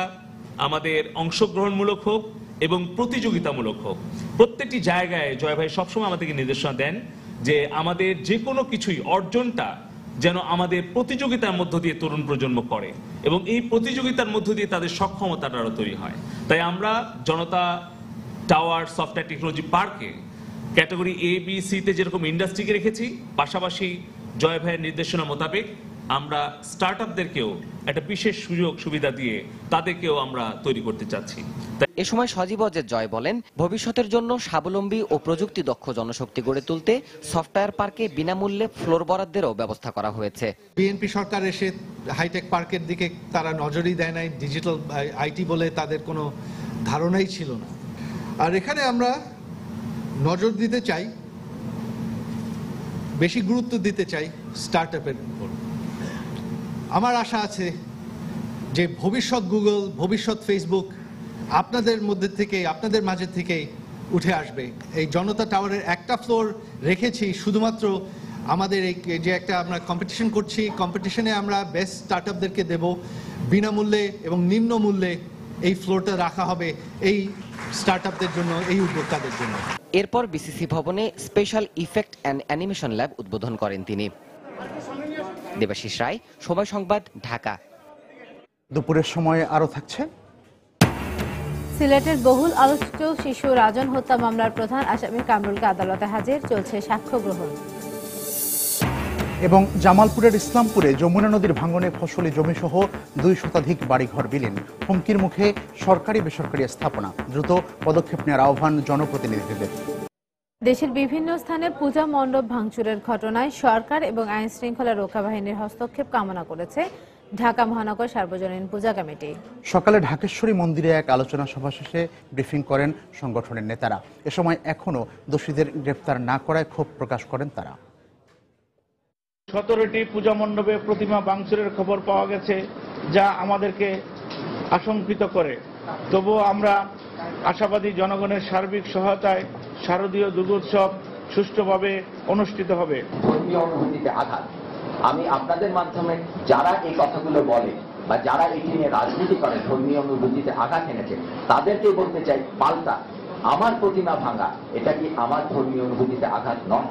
S18: আমাদের অংশগ্রহণমূলক হোক এবং প্রতিযোগিতামূলক হোক। প্রত্যেকটি জায়গায় জয় ভাই সবসময় আমাদেরকে নির্দেশনা দেন যে আমাদের যে কোনো কিছুই অর্জনটা যেন আমাদের প্রতিযোগিতার মধ্য দিয়ে তরুণ প্রজন্ম করে এবং এই প্রতিযোগিতার মধ্য দিয়ে তাদের সক্ষমতাটা আরো তৈরি হয়। তাই আমরা জনতা টাওয়ার সফটওয়্যার টেকনোলজি পার্কে ক্যাটাগরি এ বি সি তে যেরকম ইন্ডাস্ট্রিকে রেখেছি, পাশাপাশি জয় ভাইয়ের নির্দেশনা মোতাবেক আমরা স্টার্ট আপদেরকেও একটা বিশেষ সুযোগ সুবিধা দিয়ে তাদেরকেও আমরা তৈরি করতে চাচ্ছি।
S17: এ সময় সজীব ওয়াজেদ জয় বলেন, ভবিষ্যতের জন্য স্বাবলম্বী ও প্রযুক্তি দক্ষ জনশক্তি গড়ে তুলতে সফটওয়্যার পার্কে বিনামূল্যে ফ্লোর বরাদ্দেরও ব্যবস্থা করা হয়েছে।
S19: বিএনপি সরকার এসে হাইটেক পার্কের দিকে তারা নজরই দেয় নাই, ডিজিটাল আইটি বলে তাদের কোনো ধারণাই ছিল না। আর এখানে আমরা নজর দিতে চাই, বেশি গুরুত্ব দিতে চাই স্টার্ট আপের উপর। আমার আশা আছে যে ভবিষ্যৎ গুগল, ভবিষ্যৎ ফেসবুক আপনাদের মধ্যে থেকে, আপনাদের মাঝে থেকে উঠে আসবে। এই জনতা টাওয়ারের একটা ফ্লোর রেখেছি শুধুমাত্র আমাদের এই যে একটা আমরা কম্পিটিশন করছি, কম্পিটিশনে আমরা বেস্ট স্টার্টআপদেরকে দেব বিনামূল্যে এবং নিম্ন মূল্যে। এই ফ্লোরটা রাখা হবে এই স্টার্টআপদের জন্য, এই উদ্যোক্তাদের জন্য।
S17: এরপর বিসিসি ভবনে special effect and animation lab উদ্বোধন করেন তিনি। দেবাশিস রায়, সময় সংবাদ, ঢাকা।
S1: দুপুরের সময় আরো থাকছে।
S3: সিলেটের বহুল আলোচিত শিশু রাজন হত্যা মামলার প্রধান আসামি কামরুলকে আদালতে হাজির, চলছে সাক্ষ্য গ্রহণ।
S1: এবং জামালপুরের ইসলামপুরে যমুনা নদীর ভাঙনে ফসলি জমিসহ 2 শতাধিক বাড়িঘর বিলীন, হুমকির মুখে সরকারি বেসরকারি স্থাপনা, দ্রুত পদক্ষেপ নেওয়ার আহ্বান জনপ্রতিনিধিদের।
S3: দেশের বিভিন্ন স্থানে পূজা মণ্ডপ ভাঙচুরের ঘটনায় সরকার এবং আইন শৃঙ্খলা রক্ষা বাহিনীর হস্তক্ষেপ কামনা করেছে ঢাকা মহানগর সার্বজনীন পূজা কমিটি।
S1: সকালে ঢাকেশ্বরী মন্দিরে এক আলোচনা সভা শেষে ব্রিফিং করেন সংগঠনের নেতারা। এ সময় এখনও দোষীদের গ্রেফতার না করায় ক্ষোভ প্রকাশ করেন তারা।
S20: 17টি পূজা মণ্ডপে প্রতিমা ভাঙচুরের খবর পাওয়া গেছে, যা আমাদেরকে আশঙ্কিত করে। তবুও আমরা আশাবাদী জনগণের সার্বিক সহায়তায় শারদীয় দুর্গোৎসব সুষ্ঠুভাবে অনুষ্ঠিত হবে।
S21: ধর্মীয় অনুভূতিতে আঘাত, আমি আপনাদের মাধ্যমে যারা এই কথাগুলো বলে বা যারা এটি নিয়ে রাজনীতি করে ধর্মীয় অনুভূতিতে আঘাত এনেছে তাদেরকে বলতে চাই, পাল্টা আমার প্রতিমা ভাঙা এটা কি আমার ধর্মীয় অনুভূতিতে আঘাত নয়?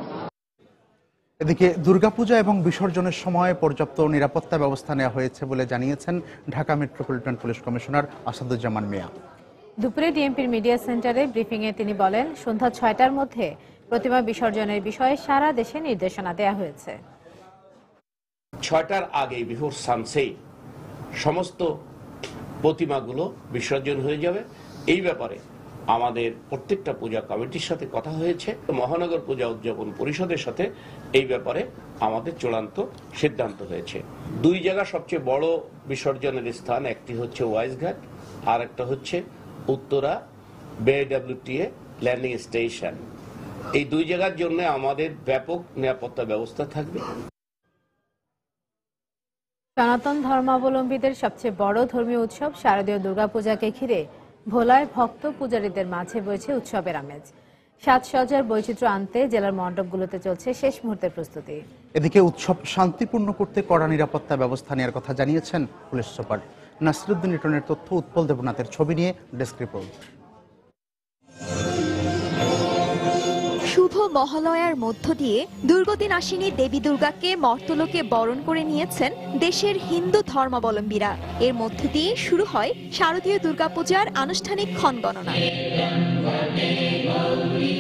S1: এদিকে দুর্গাপূজা এবং বিসর্জনের সময় পর্যাপ্ত নিরাপত্তা ব্যবস্থা নেওয়া হয়েছে বলে জানিয়েছেন Dhaka metropolitan police commissioner Asaduzzaman Miah.
S3: দুপুরে ডিএমপির মিডিয়া সেন্টারে ব্রিফিংয়ে তিনি বলেন, সন্ধ্যা 6টার মধ্যে প্রতিমা বিসর্জনের বিষয়ে সারা দেশে নির্দেশনা দেওয়া হয়েছে।
S4: 6টার আগে বিফোর সানসেট সমস্ত প্রতিমাগুলো বিসর্জন হয়ে যাবে। এই ব্যাপারে আমাদের প্রত্যেকটা পূজা কমিটির সাথে কথা হয়েছে, মহানগর পূজা উদযাপন পরিষদের সাথে এই ব্যাপারে আমাদের চূড়ান্ত সিদ্ধান্ত হয়েছে। 2 জায়গা সবচেয়ে বড় বিসর্জনের স্থান, একটি হচ্ছে ওয়াইজঘাট আর একটা হচ্ছে উত্তরা BWTA ল্যান্ডিং স্টেশন। এই 2 জায়গার জন্য আমাদের ব্যাপক নিরাপত্তা ব্যবস্থা থাকবে।
S3: সনাতন ধর্মাবলম্বীদের সবচেয়ে বড় ধর্মীয় উৎসব শারদীয় দুর্গাপূজাকে ঘিরে ভোলায় ভক্ত পূজারীদের মাঝে বইছে উৎসবের আমেজ। সাজসজ্জার বৈচিত্র্য আনতে জেলার মণ্ডপগুলোতে চলছে শেষ মুহূর্তের প্রস্তুতি।
S1: এদিকে উৎসব শান্তিপূর্ণ করতে কড়া নিরাপত্তা ব্যবস্থা নেওয়ার কথা জানিয়েছেন পুলিশ সুপার নাসিরুদ্দিন লিটনের তথ্য, উৎপল দেবনাথের ছবি নিয়ে ডেস্ক রিপোর্ট।
S22: শুভ মহালয়ার মধ্য দিয়ে দুর্গতিনাশিনী দেবী দুর্গাকে মর্তলোকে বরণ করে নিয়েছেন দেশের হিন্দু ধর্মাবলম্বীরা। এর মধ্য দিয়ে শুরু হয় শারদীয় দুর্গাপূজার আনুষ্ঠানিক ক্ষণগণনা।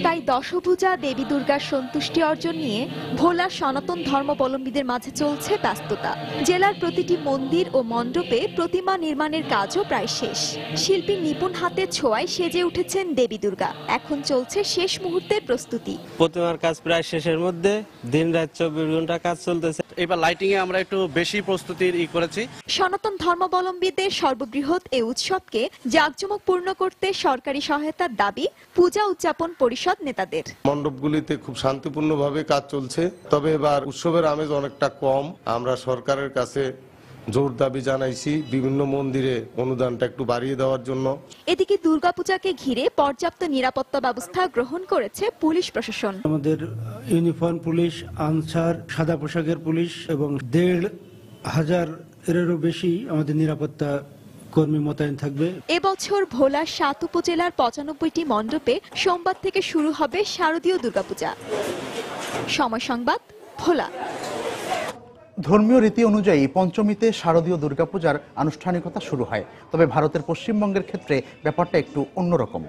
S22: তাই দশভুজা দেবী দুর্গার সন্তুষ্টি অর্জন নিয়ে ভোলার সনাতন ধর্মাবলম্বীদের মাঝে চলছে ব্যস্ততা। জেলার প্রতিটি মন্দির ও মণ্ডপে প্রতিমা নির্মাণের কাজও প্রায় শেষ। শিল্পীর নিপুণ হাতের ছোঁয়ায় সেজে উঠেছেন দেবী দুর্গা। এখন চলছে শেষ মুহূর্তের প্রস্তুতি।
S23: প্রতিমার কাজ প্রায় শেষের মধ্যে, দিন রাত 24 ঘন্টা কাজ চলতেছে।
S24: এবার লাইটিং এ আমরা একটু বেশি প্রস্তুতির করেছি।
S22: সনাতন ধর্মাবলম্বীদের সর্ববৃহৎ এই উৎসবকে জাঁকজমকপূর্ণ করতে সরকারি সহায়তার দাবি পূজা উদযাপন পরিষদ নেতাদের।
S25: মণ্ডপগুলিতে খুব শান্তিপূর্ণভাবে কাজ চলছে, তবে এবার উৎসবের আমেজ অনেকটা কম। আমরা সরকারের কাছে জোর দাবি জানাইছি বিভিন্ন মন্দিরে অনুদানটা একটু বাড়িয়ে দেওয়ার জন্য।
S22: এদিকে দুর্গাপূজাকে ঘিরে পর্যাপ্ত নিরাপত্তা ব্যবস্থা গ্রহণ করেছে পুলিশ প্রশাসন।
S26: আমাদের ইউনিফর্ম পুলিশ, আনসার, সাদা পোশাকের পুলিশ এবং 1,500-এরও বেশি আমাদের নিরাপত্তা কর্মী মোতায়েন থাকবে।
S22: এবছর ভোলার 7 উপজেলার 95টি মণ্ডপে সোমবার থেকে শুরু হবে শারদীয় দুর্গাপূজা। সময় সংবাদ, ভোলা।
S1: ধর্মীয় রীতি অনুযায়ী পঞ্চমীতে শারদীয় দুর্গাপূজার আনুষ্ঠানিকতা শুরু হয়, তবে ভারতের পশ্চিমবঙ্গের ক্ষেত্রে ব্যাপারটা একটু অন্যরকম।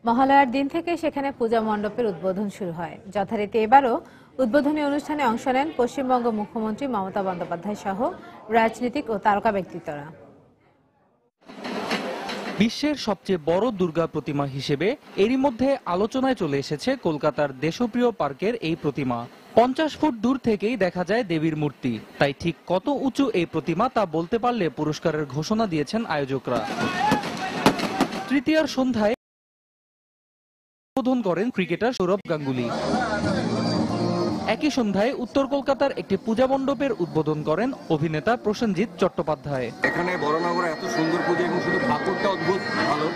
S3: মহালয়ার দিন থেকে সেখানে পূজা মণ্ডপের উদ্বোধন শুরু হয়। যথারীতি এবারও উদ্বোধনী অনুষ্ঠানে অংশ নেন পশ্চিমবঙ্গ মুখ্যমন্ত্রী মমতা বন্দ্যোপাধ্যায় সহ রাজনীতিক ও তারকা ব্যক্তিত্বরা।
S27: বিশ্বের সবচেয়ে বড় দুর্গা প্রতিমা হিসেবে এরই মধ্যে আলোচনায় চলে এসেছে কলকাতার দেশপ্রিয় পার্কের এই প্রতিমা। 50 ফুট দূর থেকেই দেখা যায় দেবীর মূর্তি, তাই ঠিক কত উঁচু এই প্রতিমা তা বলতে পারলে পুরস্কারের ঘোষণা দিয়েছেন আয়োজকরা। তৃতীয়ার সন্ধ্যায় উদ্বোধন করেন ক্রিকেটার সৌরভ গাঙ্গুলি। একই সন্ধ্যায় উত্তর কলকাতার একটি পূজা মণ্ডপের উদ্বোধন করেন অভিনেতা প্রসেনজিৎ চট্টোপাধ্যায়।
S2: এখানে বড়নগরে এত সুন্দর পুজো এবং শুধু ঠাকুরটা অদ্ভুত ভালো,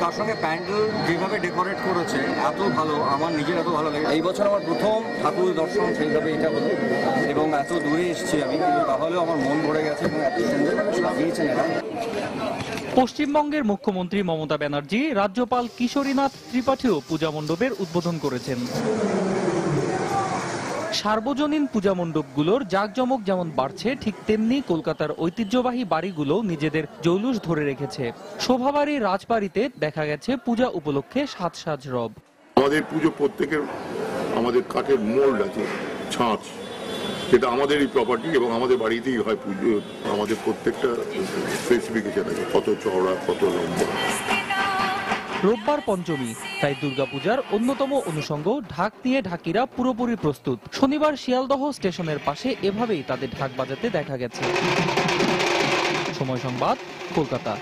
S2: তার সঙ্গে প্যান্ডেল যেভাবে ডেকোরেট করেছে এত ভালো, আমার নিজের এত ভালো লাগে। এই বছর আমার প্রথম ঠাকুর দর্শন সেইভাবে এটা হলো এবং এত দূরে এসেছি আমি, কিন্তু তাহলেও আমার মন ভরে গেছে এবং এত সুন্দরভাবে সাজিয়েছেন এরা।
S27: পশ্চিমবঙ্গের মুখ্যমন্ত্রী মমতা ব্যানার্জি, রাজ্যপাল কিশোরীনাথ ত্রিপাঠীও পূজা মণ্ডপের উদ্বোধন করেছেন। সার্বজনীন পূজা মণ্ডপগুলোর জাঁকজমক যেমন বাড়ছে, ঠিক তেমনি কলকাতার ঐতিহ্যবাহী বাড়িগুলো নিজেদের জৌলুস ধরে রেখেছে। শোভাবাড়ি রাজবাড়িতে দেখা গেছে পূজা উপলক্ষে সাজ সাজ রব।
S5: আমাদের পুজো প্রত্যেকের আমাদের কাঠের মোল্ড আছে, ছাঁচ, যেটা আমাদেরই প্রপার্টি এবং আমাদের বাড়িতেই হয় পুজো। আমাদের প্রত্যেকটা স্পেসিফিকেশন আছে, কত চওড়া কত লম্বা।
S27: রোববার পঞ্চমী, তাই দুর্গাপূজার অন্যতম অনুষঙ্গ ঢাক নিয়ে ঢাকিরা পুরোপুরি প্রস্তুত। শনিবার শিয়ালদহ স্টেশনের পাশে এভাবেই তাদের ঢাক বাজাতে দেখা গেছে। সময় সংবাদ, কলকাতা।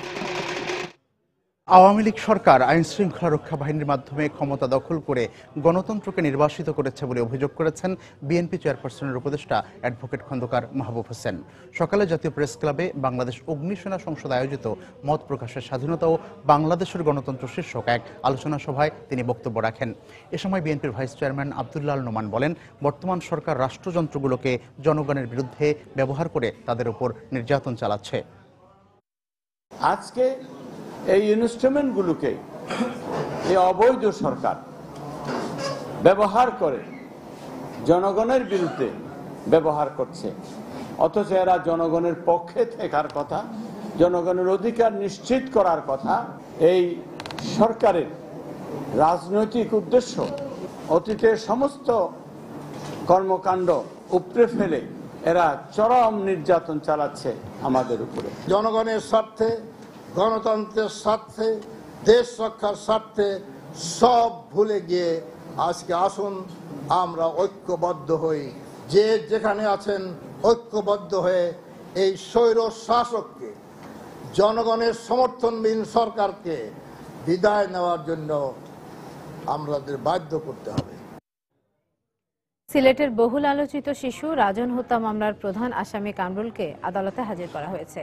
S1: আওয়ামী লীগ সরকার আইন শৃঙ্খলা রক্ষা বাহিনীর মাধ্যমে ক্ষমতা দখল করে গণতন্ত্রকে নির্বাসিত করেছে বলে অভিযোগ করেছেন বিএনপি চেয়ারপারসনের উপদেষ্টা অ্যাডভোকেট খন্দকার মাহবুব হোসেন। সকালে জাতীয় প্রেস ক্লাবে বাংলাদেশ অগ্নিসেনা সংসদ আয়োজিত মত প্রকাশের স্বাধীনতা ও বাংলাদেশের গণতন্ত্র শীর্ষক এক আলোচনা সভায় তিনি বক্তব্য রাখেন। এ সময় বিএনপির ভাইস চেয়ারম্যান আব্দুল্লাহ আল নোমান বলেন, বর্তমান সরকার রাষ্ট্রযন্ত্রগুলোকে জনগণের বিরুদ্ধে ব্যবহার করে তাদের উপর নির্যাতন চালাচ্ছে।
S6: আজকে এই ইনস্ট্রুমেন্টগুলোকে এই অবৈধ সরকার ব্যবহার করে জনগণের বিরুদ্ধে ব্যবহার করছে, অথচ এরা জনগণের পক্ষে থাকার কথা, জনগণের অধিকার নিশ্চিত করার কথা। এই সরকারের রাজনৈতিক উদ্দেশ্য অতীতের সমস্ত কর্মকাণ্ড উপড়ে ফেলে এরা চরম নির্যাতন চালাচ্ছে আমাদের উপরে।
S7: জনগণের স্বার্থে, গণতন্ত্রের স্বার্থে, দেশ রক্ষার স্বার্থে সব ভুলে গিয়ে আজকে আসুন আমরা ঐক্যবদ্ধ হই। যে যেখানে আছেন ঐক্যবদ্ধ হয়ে এই স্বৈর শাসককে, জনগণের সমর্থনবিহীন সরকারকে বিদায় নেওয়ার জন্য আমাদের বাধ্য করতে হবে।
S3: সিলেটের বহুল আলোচিত শিশু রাজন হত্যা মামলার প্রধান আসামি কামরুলকে আদালতে হাজির করা হয়েছে।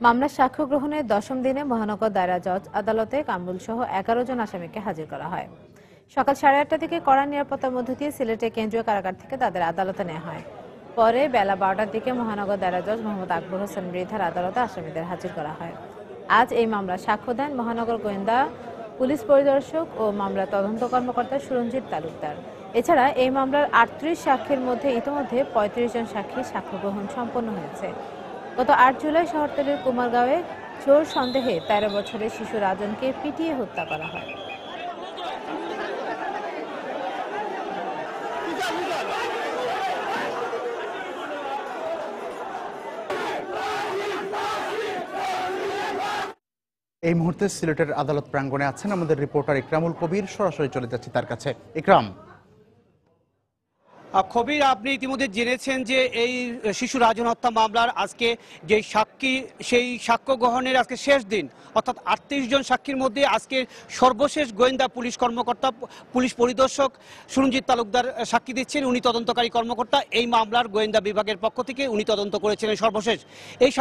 S3: মামলার সাক্ষ্য গ্রহণের 10ম দিনে মহানগর দায়রা জজ আদালতে কামরুল সহ 11 জন আসামিকে হাজির করা হয়। সকাল 8:30 থেকে কড়া নিরাপত্তার মধ্য দিয়ে সিলেটের কেন্দ্রীয় কারাগার থেকে তাদের আদালতে নেওয়া হয়। পরে বেলা 12টার দিকে মহানগর দায়রা জজ মোহাম্মদ আকবর হোসেন মৃধার আদালতে আসামিদের হাজির করা হয়। আজ এই মামলার সাক্ষ্য দেন মহানগর গোয়েন্দা পুলিশ পরিদর্শক ও মামলা তদন্ত কর্মকর্তা সুরঞ্জিত তালুকদার। এছাড়া এই মামলার 38 সাক্ষীর মধ্যে ইতিমধ্যে 35 জন সাক্ষীর সাক্ষ্য গ্রহণ সম্পন্ন হয়েছে। গত 8 জুলাই শহরতলির কুমারগাঁওয়ে চোর সন্দেহে 13 বছরের শিশু রাজনকে পিটিয়ে হত্যা করা হয়।
S1: এই মুহূর্তে সিলেটের আদালত প্রাঙ্গণে আছেন আমাদের রিপোর্টার ইকরামুল কবির। সরাসরি চলে যাচ্ছি তার কাছে। ইকরাম,
S8: কবির, আপনি ইতিমধ্যে জেনেছেন যে এই শিশু রাজন হত্যা মামলার আজকে যে সাক্ষী, সেই সাক্ষ্য গ্রহণের আজকে শেষ দিন, অর্থাৎ 38 জন সাক্ষীর মধ্যে আজকে সর্বশেষ গোয়েন্দা পুলিশ কর্মকর্তা, পুলিশ পরিদর্শক সুরঞ্জিত তালুকদার সাক্ষী দিচ্ছেন। উনি তদন্তকারী কর্মকর্তা, এই মামলার গোয়েন্দা বিভাগের পক্ষ থেকে উনি তদন্ত করেছিলেন সর্বশেষ। এই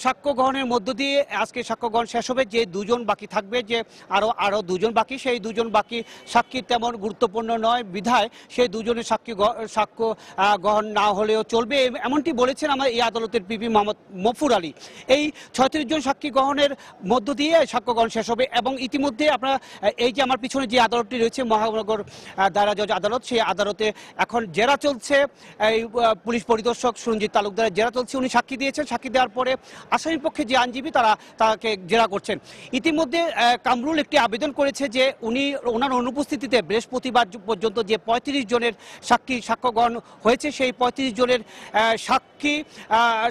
S8: সাক্ষ্য গ্রহণের মধ্য দিয়ে আজকে সাক্ষ্য গ্রহণ শেষ হবে। যে 2 জন বাকি থাকবে, যে আরো 2 জন বাকি, সেই 2 জন বাকি সাক্ষী তেমন গুরুত্বপূর্ণ নয় বিধায় সেই 2 জনের সাক্ষ্য গ্রহণ না হলেও চলবে, এমনটি বলেছেন আমার এই আদালতের পিপি মোহাম্মদ মফুর আলী। এই 36 জন সাক্ষী গ্রহণের মধ্য দিয়ে সাক্ষ্য গ্রহণ শেষ হবে। এবং ইতিমধ্যে আপনারা এই যে আমার পিছনে যে আদালতটি রয়েছে মহানগর দায়রা জজ আদালত, সেই আদালতে এখন জেরা চলছে। এই পুলিশ পরিদর্শক সুরঞ্জিত তালুকদারের জেরা চলছে। উনি সাক্ষী দিয়েছেন। সাক্ষী দেওয়ার পরে আসামি পক্ষে যে আইনজীবী তাকে জেরা করছেন। ইতিমধ্যে কামরুল একটি আবেদন করেছে যে ওনার অনুপস্থিতিতে বৃহস্পতিবার পর্যন্ত যে 35 জনের সাক্ষ্য গ্রহণ হয়েছে, সেই 35 জনের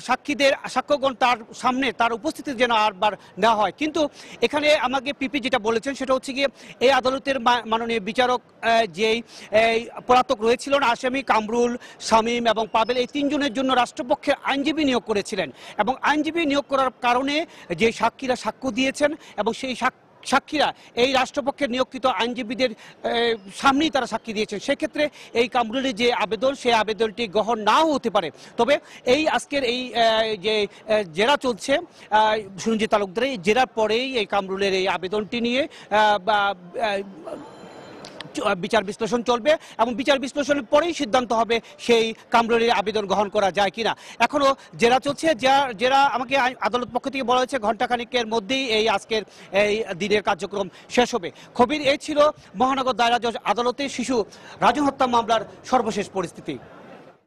S8: সাক্ষীদের সাক্ষ্য গ্রহণ তার সামনে, তার উপস্থিতিতে যেন আরবার নেওয়া হয়। কিন্তু এখানে আমাকে পিপি যেটা বলেছেন সেটা হচ্ছে গিয়ে এই আদালতের মাননীয় বিচারক যেই পলাতক রয়েছিলেন আসামি কামরুল, শামীম এবং পাবেল, এই 3 জনের জন্য রাষ্ট্রপক্ষের আইনজীবী নিয়োগ করেছিলেন। এবং আইনজীবী নিয়োগ করার কারণে যে সাক্ষীরা সাক্ষ্য দিয়েছেন এবং সেই সাক্ষীরা এই রাষ্ট্রপক্ষের নিয়োগকৃত আইনজীবীদের সামনেই তারা সাক্ষী দিয়েছেন। সেক্ষেত্রে এই কামরুলের যে আবেদন, সেই আবেদনটি গ্রহণ নাও হতে পারে। তবে এই আজকের এই যে জেরা চলছে সুরঞ্জিত তালুকদারের জেরার পরেই এই কামরুলের এই আবেদনটি নিয়ে বিচার বিশ্লেষণ চলবে এবং বিচার বিশ্লেষণের পরেই সিদ্ধান্ত হবে সেই কামরুলের আবেদন গ্রহণ করা যায় কিনা। এখনো জেরা চলছে, জেরা আমাকে আদালত পক্ষ থেকে বলা হয়েছে ঘণ্টাখানিকের মধ্যেই এই আজকের এই দিনের কার্যক্রম শেষ হবে। খবির, এই ছিল মহানগর দায়রা জজ আদালতে শিশু রাজু হত্যা মামলার সর্বশেষ পরিস্থিতি।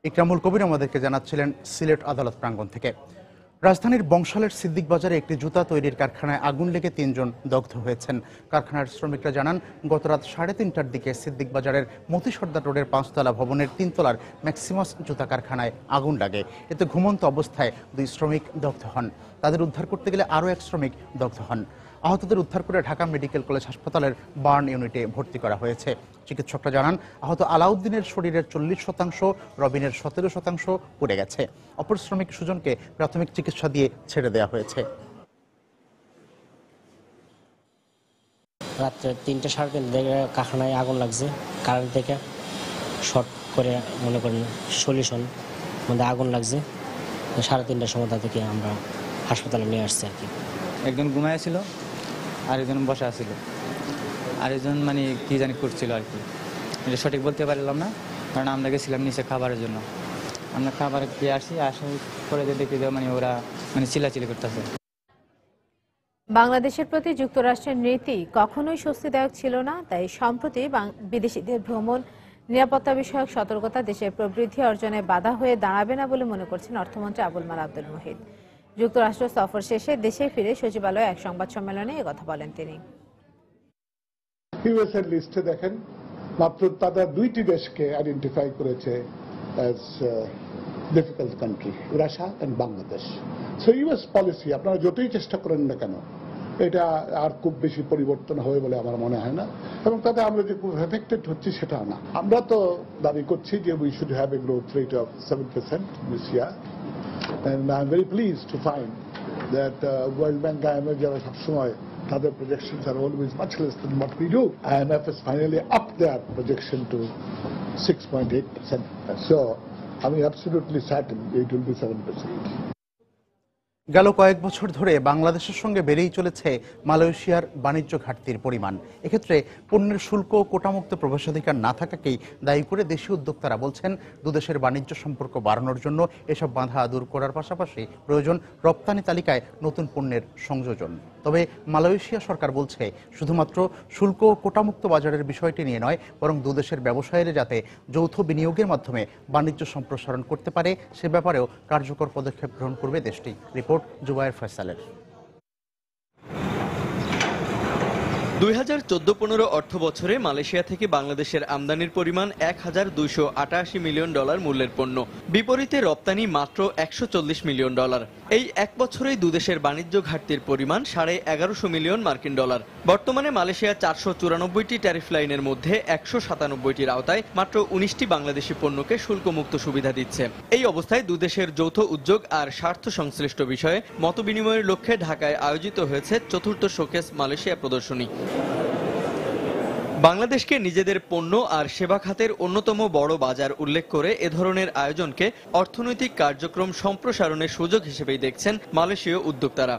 S1: ইকরামুল কবির আমাদেরকে জানাচ্ছিলেন সিলেট আদালত প্রাঙ্গণ থেকে। রাজধানীর বংশালের সিদ্দিক বাজারে একটি জুতা তৈরির কারখানায় আগুন লেগে ৩ জন দগ্ধ হয়েছেন। কারখানার শ্রমিকরা জানান, গতরাত 3:30টার দিকে সিদ্দিক বাজারের মতি সর্দার রোডের 5তলা ভবনের 3 তলার ম্যাক্সিমাস জুতা কারখানায় আগুন লাগে। এতে ঘুমন্ত অবস্থায় 2 শ্রমিক দগ্ধ হন। তাদের উদ্ধার করতে গেলে আরও 1 শ্রমিক দগ্ধ হন। আহতদের উদ্ধার করে ঢাকা মেডিকেল কলেজ হাসপাতালের বার্ন ইউনিটে ভর্তি করা হয়েছে। চিকিৎসকরা জানান, আহত আলাউদ্দিনের শরীরের 40%, রবিনের 17% পুড়ে গেছে। অপর শ্রমিক সুজনকে প্রাথমিক চিকিৎসা দিয়ে ছেড়ে দেওয়া হয়েছে।
S9: রাত্রে 3টা 3:30 দিকে কারখানায় আগুন লাগছে। কারেন্ট থেকে শর্ট করে মনে করেন সলিউশন মধ্যে আগুন লাগছে। 3:30টার সময় তাদেরকে আমরা হাসপাতালে নিয়ে আসছি আর কি।
S10: একজন ঘুমায় ছিল, আরেকজন বসা ছিল, আরেকজন মানে কি জানি করছিল আর কি। এটা সঠিক বলতে পারলাম না, কারণ আমরা গেছিলাম নিচে খাবারের জন্য। আমরা খাবার খেয়ে আসি, আসার পরে দেখি মানে ওরা মানে চিল্লাচিল্লি করতেছে।
S3: বাংলাদেশের প্রতি যুক্তরাষ্ট্রের নীতি কখনোই স্বস্তিদায়ক ছিল না। তাই সম্প্রতি বিদেশিদের ভ্রমণ নিরাপত্তা বিষয়ক সতর্কতা দেশের প্রবৃদ্ধি অর্জনে বাধা হয়ে দাঁড়াবে না বলে মনে করছেন অর্থমন্ত্রী আবুল মাল আব্দুল মুহিত। যুক্তরাষ্ট্র সফর শেষে দেশে ফিরে সচিবালয়ে এক সংবাদ সম্মেলনে একথা বলেন তিনি।
S11: ইউএসের লিস্টে দেখেন, মাত্র তারা 2টি দেশকে আইডেন্টিফাই করেছে as difficult country, Russia and Bangladesh. So US policy আপনারা যতই চেষ্টা করেন না কেন, এটা আর খুব বেশি পরিবর্তন হবে বলে আমার মনে হয় না, এবং তাতে আমরা যে খুব এফেক্টেড হচ্ছি সেটা না। আমরা তো দাবি করছি যে we should have a growth rate of 7% this year, and I'm very pleased to find that World Bank IMF যারা সবসময় তাদের projections are always much less than what we do. IMF has finally upped their projection to 6.8%. So I'm absolutely certain it will be 7%.
S1: গেল কয়েক বছর ধরে বাংলাদেশের সঙ্গে বেড়েই চলেছে মালয়েশিয়ার বাণিজ্য ঘাটতির পরিমাণ। এক্ষেত্রে পণ্যের শুল্ক ও কোটামুক্ত প্রবেশাধিকার না থাকাকেই দায়ী করে দেশীয় উদ্যোক্তারা বলছেন, দুদেশের বাণিজ্য সম্পর্ক বাড়ানোর জন্য এসব বাধা দূর করার পাশাপাশি প্রয়োজন রপ্তানি তালিকায় নতুন পণ্যের সংযোজন। তবে মালয়েশিয়া সরকার বলছে, শুধুমাত্র শুল্ক ও কোটামুক্ত বাজারের বিষয়টি নিয়ে নয়, বরং দুদেশের ব্যবসায়ীরা যাতে যৌথ বিনিয়োগের মাধ্যমে বাণিজ্য সম্প্রসারণ করতে পারে সে ব্যাপারেও কার্যকর পদক্ষেপ গ্রহণ করবে দেশটি। রিপোর্ট জুবায়ের ফয়সালের।
S12: 2014-15 অর্থ বছরে মালয়েশিয়া থেকে বাংলাদেশের আমদানির পরিমাণ $1,288 মিলিয়ন মূল্যের পণ্য, বিপরীতে রপ্তানি মাত্র $140 মিলিয়ন। এই এক বছরেই দুদেশের বাণিজ্য ঘাটতির পরিমাণ $1150 মিলিয়ন। বর্তমানে মালয়েশিয়া 494টি ট্যারিফ লাইনের মধ্যে 197টির আওতায় মাত্র 19টি বাংলাদেশি পণ্যকে শুল্কমুক্ত সুবিধা দিচ্ছে। এই অবস্থায় দুদেশের যৌথ উদ্যোগ আর স্বার্থ সংশ্লিষ্ট বিষয়ে মতবিনিময়ের লক্ষ্যে ঢাকায় আয়োজিত হয়েছে 4র্থ শোকেস মালয়েশিয়া প্রদর্শনী। বাংলাদেশকে নিজেদের পণ্য আর সেবা খাতের অন্যতম বড় বাজার উল্লেখ করে এ ধরনের আয়োজনকে অর্থনৈতিক কার্যক্রম সম্প্রসারণের সুযোগ হিসেবেই দেখছেন মালয়েশীয় উদ্যোক্তারা।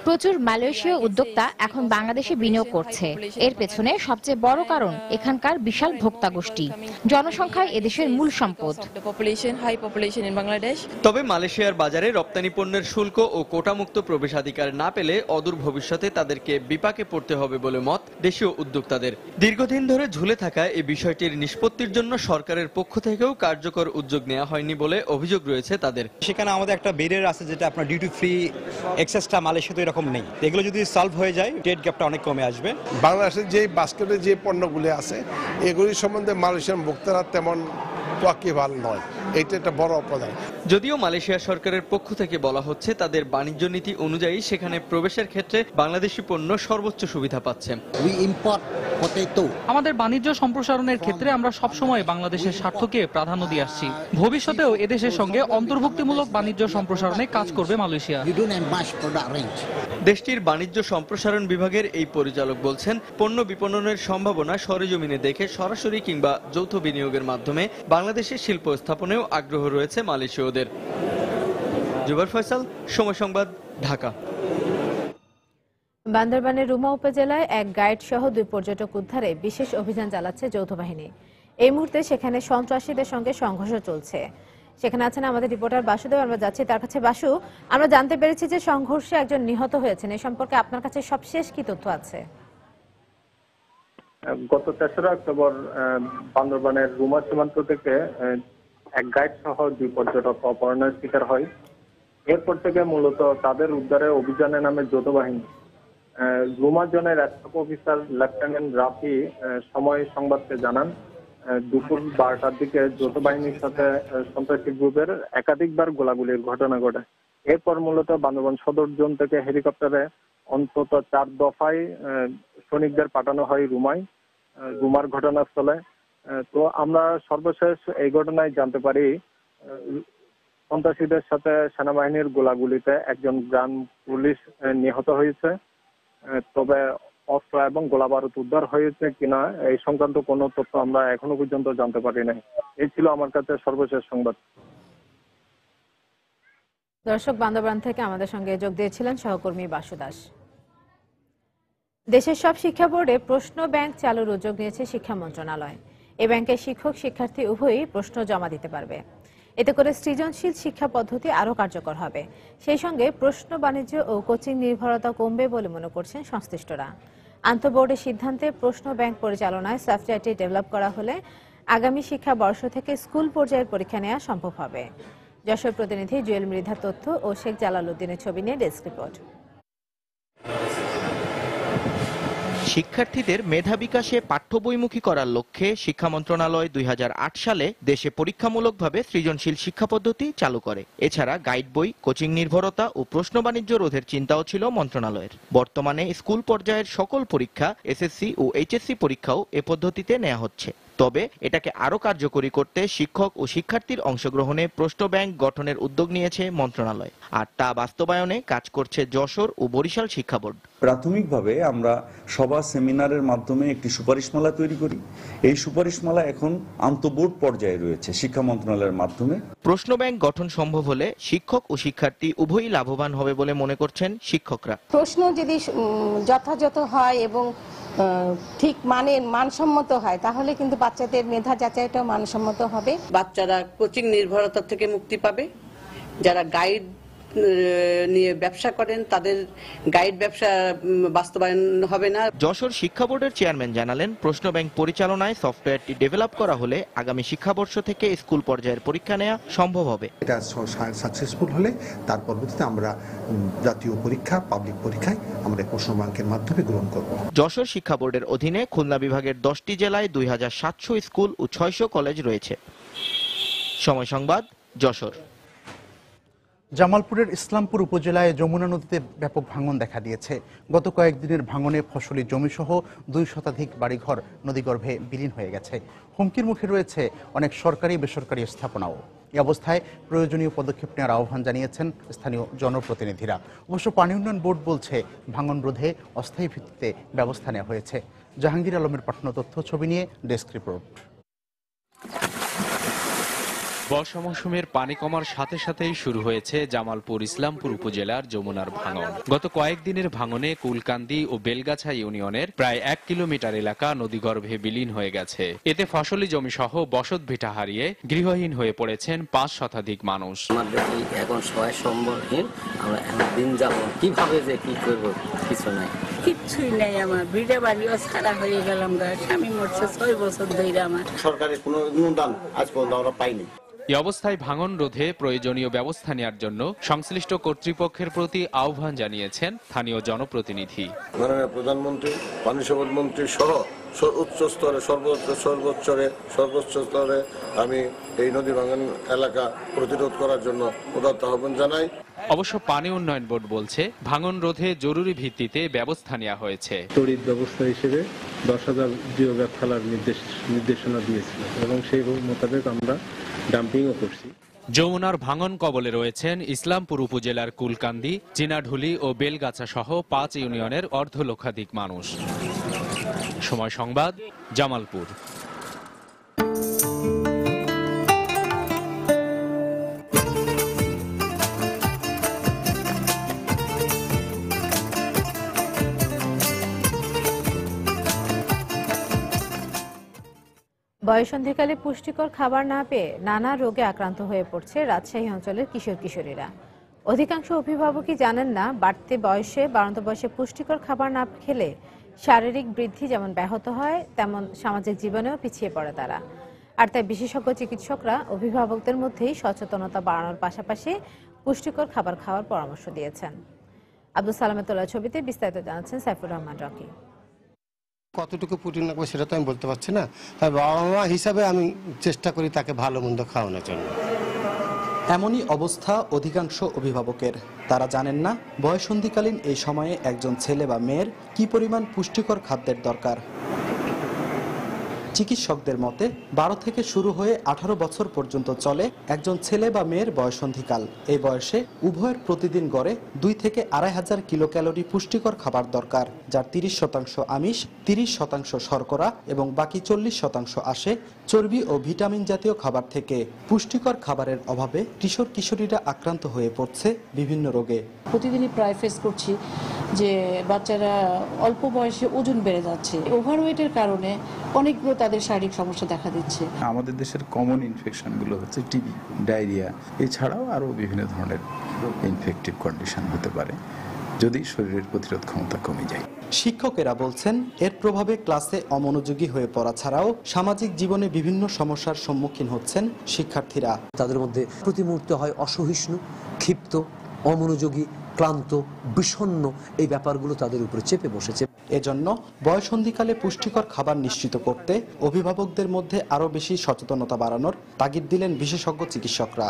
S13: প্রচুর মালয়েশীয় উদ্যোক্তা এখন বাংলাদেশে বিনিয়োগ করছে। এর পেছনে সবচেয়ে বড় কারণ এখানকার বিশাল ভোক্তা গোষ্ঠী, জনসংখ্যায় এদেশের মূল সম্পদ।
S12: তবে মালয়েশিয়ার বাজারে রপ্তানি পণ্যের শুল্ক ও কোটামুক্ত প্রবেশাধিকার না পেলে অদূর ভবিষ্যতে তাদেরকে বিপাকে পড়তে হবে বলে মত দেশীয় উদ্যোক্তাদের। দীর্ঘদিন ধরে ঝুলে থাকা এই বিষয়টির নিষ্পত্তির জন্য সরকারের পক্ষ থেকেও কার্যকর উদ্যোগ নেওয়া হয়নি বলে অভিযোগ রয়েছে তাদের।
S14: সেখানে আমাদের একটা ব্যারিয়ার আছে, যেটা আপনার ডিউটি ফ্রি এক্সেসটা মালয়েশিয়াতে এরকম নেই। এগুলো যদি সলভ হয়ে যায় ট্রেড গ্যাপটা অনেক কমে আসবে।
S15: বাংলাদেশের যে বাস্কেটে যে পণ্যগুলি আছে এগুলির সম্বন্ধে মালয়েশিয়ান ভোক্তারা তেমন ওয়াকিবহাল নয়, এটা একটা বড় অপরাধ।
S12: যদিও মালয়েশিয়া সরকারের পক্ষ থেকে বলা হচ্ছে তাদের বাণিজ্য নীতি অনুযায়ী সেখানে প্রবেশের ক্ষেত্রে বাংলাদেশি পণ্য সর্বোচ্চ সুবিধা পাচ্ছে।
S27: আমাদের বাণিজ্য সম্প্রসারণের ক্ষেত্রে আমরা সবসময় বাংলাদেশের স্বার্থকে প্রাধান্য দিয়ে আসছি। ভবিষ্যতেও এদেশের সঙ্গে অন্তর্ভুক্তিমূলক বাণিজ্য সম্প্রসারণে কাজ করবে মালয়েশিয়া।
S12: দেশটির বাণিজ্য সম্প্রসারণ বিভাগের এই পরিচালক বলছেন, পণ্য বিপণনের সম্ভাবনা সরেজমিনে দেখে সরাসরি কিংবা যৌথ বিনিয়োগের মাধ্যমে বাংলাদেশের শিল্প স্থাপনেও আগ্রহ রয়েছে মালয়েশীয়দের। জুবাইর ফয়সাল, সময় সংবাদ, ঢাকা।
S3: বান্দরবানের রুমা উপজেলায় এক গাইড সহ 2 পর্যটক উদ্ধারে বিশেষ অভিযান চালাচ্ছে যৌথ বাহিনী। এই মুহূর্তে সেখানে সন্ত্রাসীদের সঙ্গে সংঘর্ষ চলছে। সেখানে আছেন আমাদের রিপোর্টার বাসুদেব, আমরা যাচ্ছি তার কাছে। বাসু, আমরা জানতে পেরেছি যে সংঘর্ষে একজন নিহত হয়েছেন, এই সম্পর্কে আপনার কাছে সবশেষ কি তথ্য আছে?
S4: গত 3রা অক্টোবর বান্দরবানের রুমা সীমান্ত থেকে এক গাইড সহ 2 পর্যটক অপহরণের শিকার হয়। এরপর থেকে মূলত তাদের উদ্ধারে অভিযানে নামে যৌথ বাহিনী। রুমা জোনের স্টাফ অফিসার লেফটেন্যান্ট রাফি সময় সংবাদকে জানান, দুপুর 12টার দিকে যৌথ বাহিনীর সাথে সন্ত্রাসী গ্রুপের একাধিকবার গোলাগুলির ঘটনা ঘটে। এরপর মূলত বান্দরবান সদর জোন থেকে হেলিকপ্টারে অন্তত 4 দফায় সৈনিকদের পাঠানো হয় রুমার ঘটনাস্থলে। তো আমরা সর্বশেষ এই ঘটনায় জানতে পারি সন্ত্রাসীদের সাথে সেনাবাহিনীর গোলাগুলিতে একজন গ্রাম পুলিশ নিহত হয়েছে। তবে অস্ত্র এবং গোলা বারুদ উদ্ধার হয়েছে কিনা এই সংক্রান্ত কোনো তথ্য আমরা এখনো পর্যন্ত জানতে পারি নাই। এই ছিল আমার কাছে সর্বশেষ সংবাদ।
S3: দর্শক, বান্দরবান থেকে আমাদের সঙ্গে যোগ দিয়েছিলেন সহকর্মী বাসু দাস। দেশের সব শিক্ষা বোর্ডে প্রশ্ন ব্যাংক চালুর উদ্যোগ নিয়েছে শিক্ষা মন্ত্রণালয়। এই ব্যাংকে শিক্ষক শিক্ষার্থী উভয়ই প্রশ্ন জমা দিতে পারবে। এতে করে সৃজনশীল শিক্ষা পদ্ধতি আরও কার্যকর হবে। সেই সঙ্গে প্রশ্ন বাণিজ্য ও কোচিং নির্ভরতা কমবে বলে মনে করছেন সংশ্লিষ্টরা। আন্তঃবোর্ডের সিদ্ধান্তে প্রশ্ন ব্যাংক পরিচালনায় সফটওয়্যারটি ডেভেলপ করা হলে আগামী শিক্ষাবর্ষ থেকে স্কুল পর্যায়ের পরীক্ষা নেওয়া সম্ভব হবে। যশোর প্রতিনিধি জুয়েল মৃধার তথ্য ও শেখ জালালউদ্দিনের ছবি নিয়ে ডেস্ক রিপোর্ট।
S16: শিক্ষার্থীদের মেধা বিকাশে পাঠ্য বইমুখী করার লক্ষ্যে শিক্ষা মন্ত্রণালয় 2008 সালে দেশে পরীক্ষামূলকভাবে সৃজনশীল শিক্ষা পদ্ধতি চালু করে। এছাড়া গাইড বই, কোচিং নির্ভরতা ও প্রশ্ন বাণিজ্য রোধের চিন্তাও ছিল মন্ত্রণালয়ের। বর্তমানে স্কুল পর্যায়ের সকল পরীক্ষা, এসএসসি ও এইচএসসি পরীক্ষাও এ পদ্ধতিতে নেওয়া হচ্ছে। তবে এটাকে আরো কার্যকরী করতে শিক্ষক ও শিক্ষার্থীর অংশগ্রহণে প্রশ্ন ব্যাংক গঠনের উদ্যোগ নিয়েছে মন্ত্রণালয়, আর তা বাস্তবায়নে কাজ করছে যশোর ও বরিশাল শিক্ষা বোর্ড।
S17: প্রাথমিকভাবে আমরা সভা সেমিনারের মাধ্যমে একটি সুপারিশমালা তৈরি করি। এই সুপারিশমালা এখন আন্তঃবোর্ড পর্যায়ে রয়েছে শিক্ষা মন্ত্রণালয়ের মাধ্যমে।
S16: প্রশ্ন ব্যাংক গঠন সম্ভব হলে শিক্ষক ও শিক্ষার্থী উভয়ই লাভবান হবে বলে মনে করছেন শিক্ষকরা।
S18: প্রশ্ন যদি যথাযথ হয় এবং ঠিক মানসম্মত হয় তাহলে কিন্তু বাচ্চাদের মেধা যাচাইটাও মানসম্মত হবে।
S19: বাচ্চারা কোচিং নির্ভরতা থেকে মুক্তি পাবে। যারা গাইড নিয়ে ব্যবসা করেন তাদের গাইড ব্যবসা বাস্তবায়ন হবে না।
S16: যশোর শিক্ষা বোর্ডের চেয়ারম্যান জানালেন, প্রশ্ন ব্যাংক পরিচালনায় সফটওয়্যারটি ডেভেলপ করা হলে আগামী শিক্ষাবর্ষ থেকে স্কুল পর্যায়ের পরীক্ষা নেওয়া সম্ভব হবে।
S20: এটা সাকসেসফুল হলে তার পরবর্তীতে আমরা জাতীয় পরীক্ষা, পাবলিক পরীক্ষায় আমরা প্রশ্ন ব্যাংকের মাধ্যমে গ্রহণ করব।
S16: যশোর শিক্ষা বোর্ডের অধীনে খুলনা বিভাগের 10টি জেলায় 2700 স্কুল ও 600 কলেজ রয়েছে। সময় সংবাদ, যশোর।
S1: জামালপুরের ইসলামপুর উপজেলায় যমুনা নদীতে ব্যাপক ভাঙন দেখা দিয়েছে। গত কয়েকদিনের ভাঙনে ফসলি জমিসহ 2 শতাধিক বাড়িঘর নদীগর্ভে বিলীন হয়ে গেছে। হুমকির মুখে রয়েছে অনেক সরকারি বেসরকারি স্থাপনাও। এই অবস্থায় প্রয়োজনীয় পদক্ষেপ নেওয়ার আহ্বান জানিয়েছেন স্থানীয় জনপ্রতিনিধিরা। অবশ্য পানি উন্নয়ন বোর্ড বলছে ভাঙন রোধে অস্থায়ী ভিত্তিতে ব্যবস্থা নেওয়া হয়েছে। জাহাঙ্গীর আলমের পাঠানো তথ্য ছবি নিয়ে ডেস্ক রিপোর্ট।
S21: বর্ষা মৌসুমের পানি কমার সাথে সাথেই শুরু হয়েছে জামালপুর ইসলামপুর উপজেলার যমুনার ভাঙন। গত কয়েকদিনের ভাঙনে কুলকান্দি ও বেলগাছা ইউনিয়নের প্রায় 1 কিলোমিটার এলাকা নদীগর্ভে বিলীন হয়ে গেছে। এতে ফসলি জমি সহ বসত ভিটা হারিয়ে গৃহহীন হয়ে পড়েছেন 5 শতাধিক মানুষ।
S28: আমাদের এখন সহায় সম্বলহীন, আমরা দিন যাব কিভাবে যে কি করব কিছু নাই,
S29: কিচ্ছুই নাই। আমার ভিটা বাড়িও ছাড়া হয়ে গেলাম, স্বামী মরছে 6 বছর ধরে। আমার
S28: সরকারের কোনো অনুদান আজ পর্যন্ত আমরা পাইনি।
S21: এই অবস্থায় ভাঙন রোধে প্রয়োজনীয় ব্যবস্থা নেওয়ার জন্য সংশ্লিষ্ট কর্তৃপক্ষের প্রতি আহ্বান জানিয়েছেন স্থানীয় জনপ্রতিনিধি।
S28: মাননীয় প্রধানমন্ত্রী, পানি সম্পদ মন্ত্রী সহ
S2: সর্বোচ্চ স্তরে আমি এই নদী ভাঙন এলাকা প্রতিরোধ করার জন্য উদাত্ত আহ্বান জানাই।
S21: অবশ্য পানি উন্নয়ন বোর্ড বলছে ভাঙন রোধে জরুরি ভিত্তিতে ব্যবস্থা নেওয়া হয়েছে।
S5: তড়িৎ ব্যবস্থা হিসেবে 10,000 জিওব্যাগ ফেলার নির্দেশনা দিয়েছিল এবং সেই মোতাবেক আমরা ডাম্পিংও করছি।
S21: যমুনার ভাঙন কবলে রয়েছেন ইসলামপুর উপজেলার কুলকান্দি, চিনাঢুলি ও বেলগাছা সহ 5 ইউনিয়নের অর্ধলক্ষাধিক মানুষ। সময় সংবাদ, জামালপুর।
S3: বয়সন্ধিকালে পুষ্টিকর খাবার না পেয়ে নানা রোগে আক্রান্ত হয়ে পড়ছে রাজশাহী অঞ্চলের কিশোর কিশোরীরা। অধিকাংশ অভিভাবকই জানেন না বাড়তি বয়সে বাড়ন্ত বয়সে পুষ্টিকর খাবার না খেলে শারীরিক বৃদ্ধি যেমন ব্যাহত হয় তেমন সামাজিক জীবনেও পিছিয়ে পড়ে তারা। আর তাই বিশেষজ্ঞ চিকিৎসকরা অভিভাবকদের মধ্যেই সচেতনতা বাড়ানোর পাশাপাশি পুষ্টিকর খাবার খাওয়ার পরামর্শ দিয়েছেন। আব্দুল সালামের তোলা ছবিতে বিস্তারিত জানাচ্ছেন সাইফুর রহমান রকি।
S6: কতটুকু প্রোটিন লাগবে সেটা তো আমি বলতে পারছি না, তাই বাবা মা হিসাবে আমি চেষ্টা করি তাকে ভালো মন্দ খাওয়ানোর জন্য।
S7: এমনই অবস্থা অধিকাংশ অভিভাবকের। তারা জানেন না বয়সন্ধিকালীন এই সময়ে একজন ছেলে বা মেয়ের কি পরিমাণ পুষ্টিকর খাদ্যের দরকার। চিকিৎসকদের মতে 12 থেকে শুরু হয়ে 18 বছর পর্যন্ত চলে একজন ছেলে বা মেয়ের বয়সন্ধিকাল। এই বয়সে উভয়ের প্রতিদিন গড়ে 2 থেকে 2,500 কিলোক্যালোরি পুষ্টিকর খাবার দরকার, যার 30% আমিষ, 30% শর্করা এবং বাকি 40% আসে চর্বি ও ভিটামিন জাতীয় খাবার থেকে। পুষ্টিকর খাবারের অভাবে কিশোর কিশোরীরা আক্রান্ত হয়ে পড়ছে বিভিন্ন রোগে।
S22: প্রতিদিনই প্রায় ফেস করছি যে বাচ্চারা অল্প বয়সে ওজন বেড়ে যাচ্ছে। ওভারওয়েটের কারণে অনেকগুলো তাদের শারীরিক সমস্যা দেখা দিচ্ছে।
S23: আমাদের দেশের কমন ইনফেকশনগুলো হচ্ছে টিবি, ডায়রিয়া, এছাড়াও আরও বিভিন্ন ধরনের ইনফেকটিভ কন্ডিশন হতে পারে যদি শরীরের প্রতিরোধ ক্ষমতা কমে যায়।
S7: শিক্ষকেরা বলছেন এর প্রভাবে ক্লাসে অমনোযোগী হয়ে পড়া ছাড়াও সামাজিক জীবনে বিভিন্ন সমস্যার সম্মুখীন হচ্ছেন শিক্ষার্থীরা।
S24: তাদের মধ্যে প্রতি মুহূর্তে হয় অসহিষ্ণু, ক্ষিপ্ত, অমনোযোগী, ক্লান্ত, বিষণ্ণ, এই ব্যাপারগুলো তাদের উপরে চেপে বসেছে।
S7: এজন্য বয়সন্ধিকালে পুষ্টিকর খাবার নিশ্চিত করতে অভিভাবকদের মধ্যে আরও বেশি সচেতনতা বাড়ানোর তাগিদ দিলেন বিশেষজ্ঞ চিকিৎসকরা।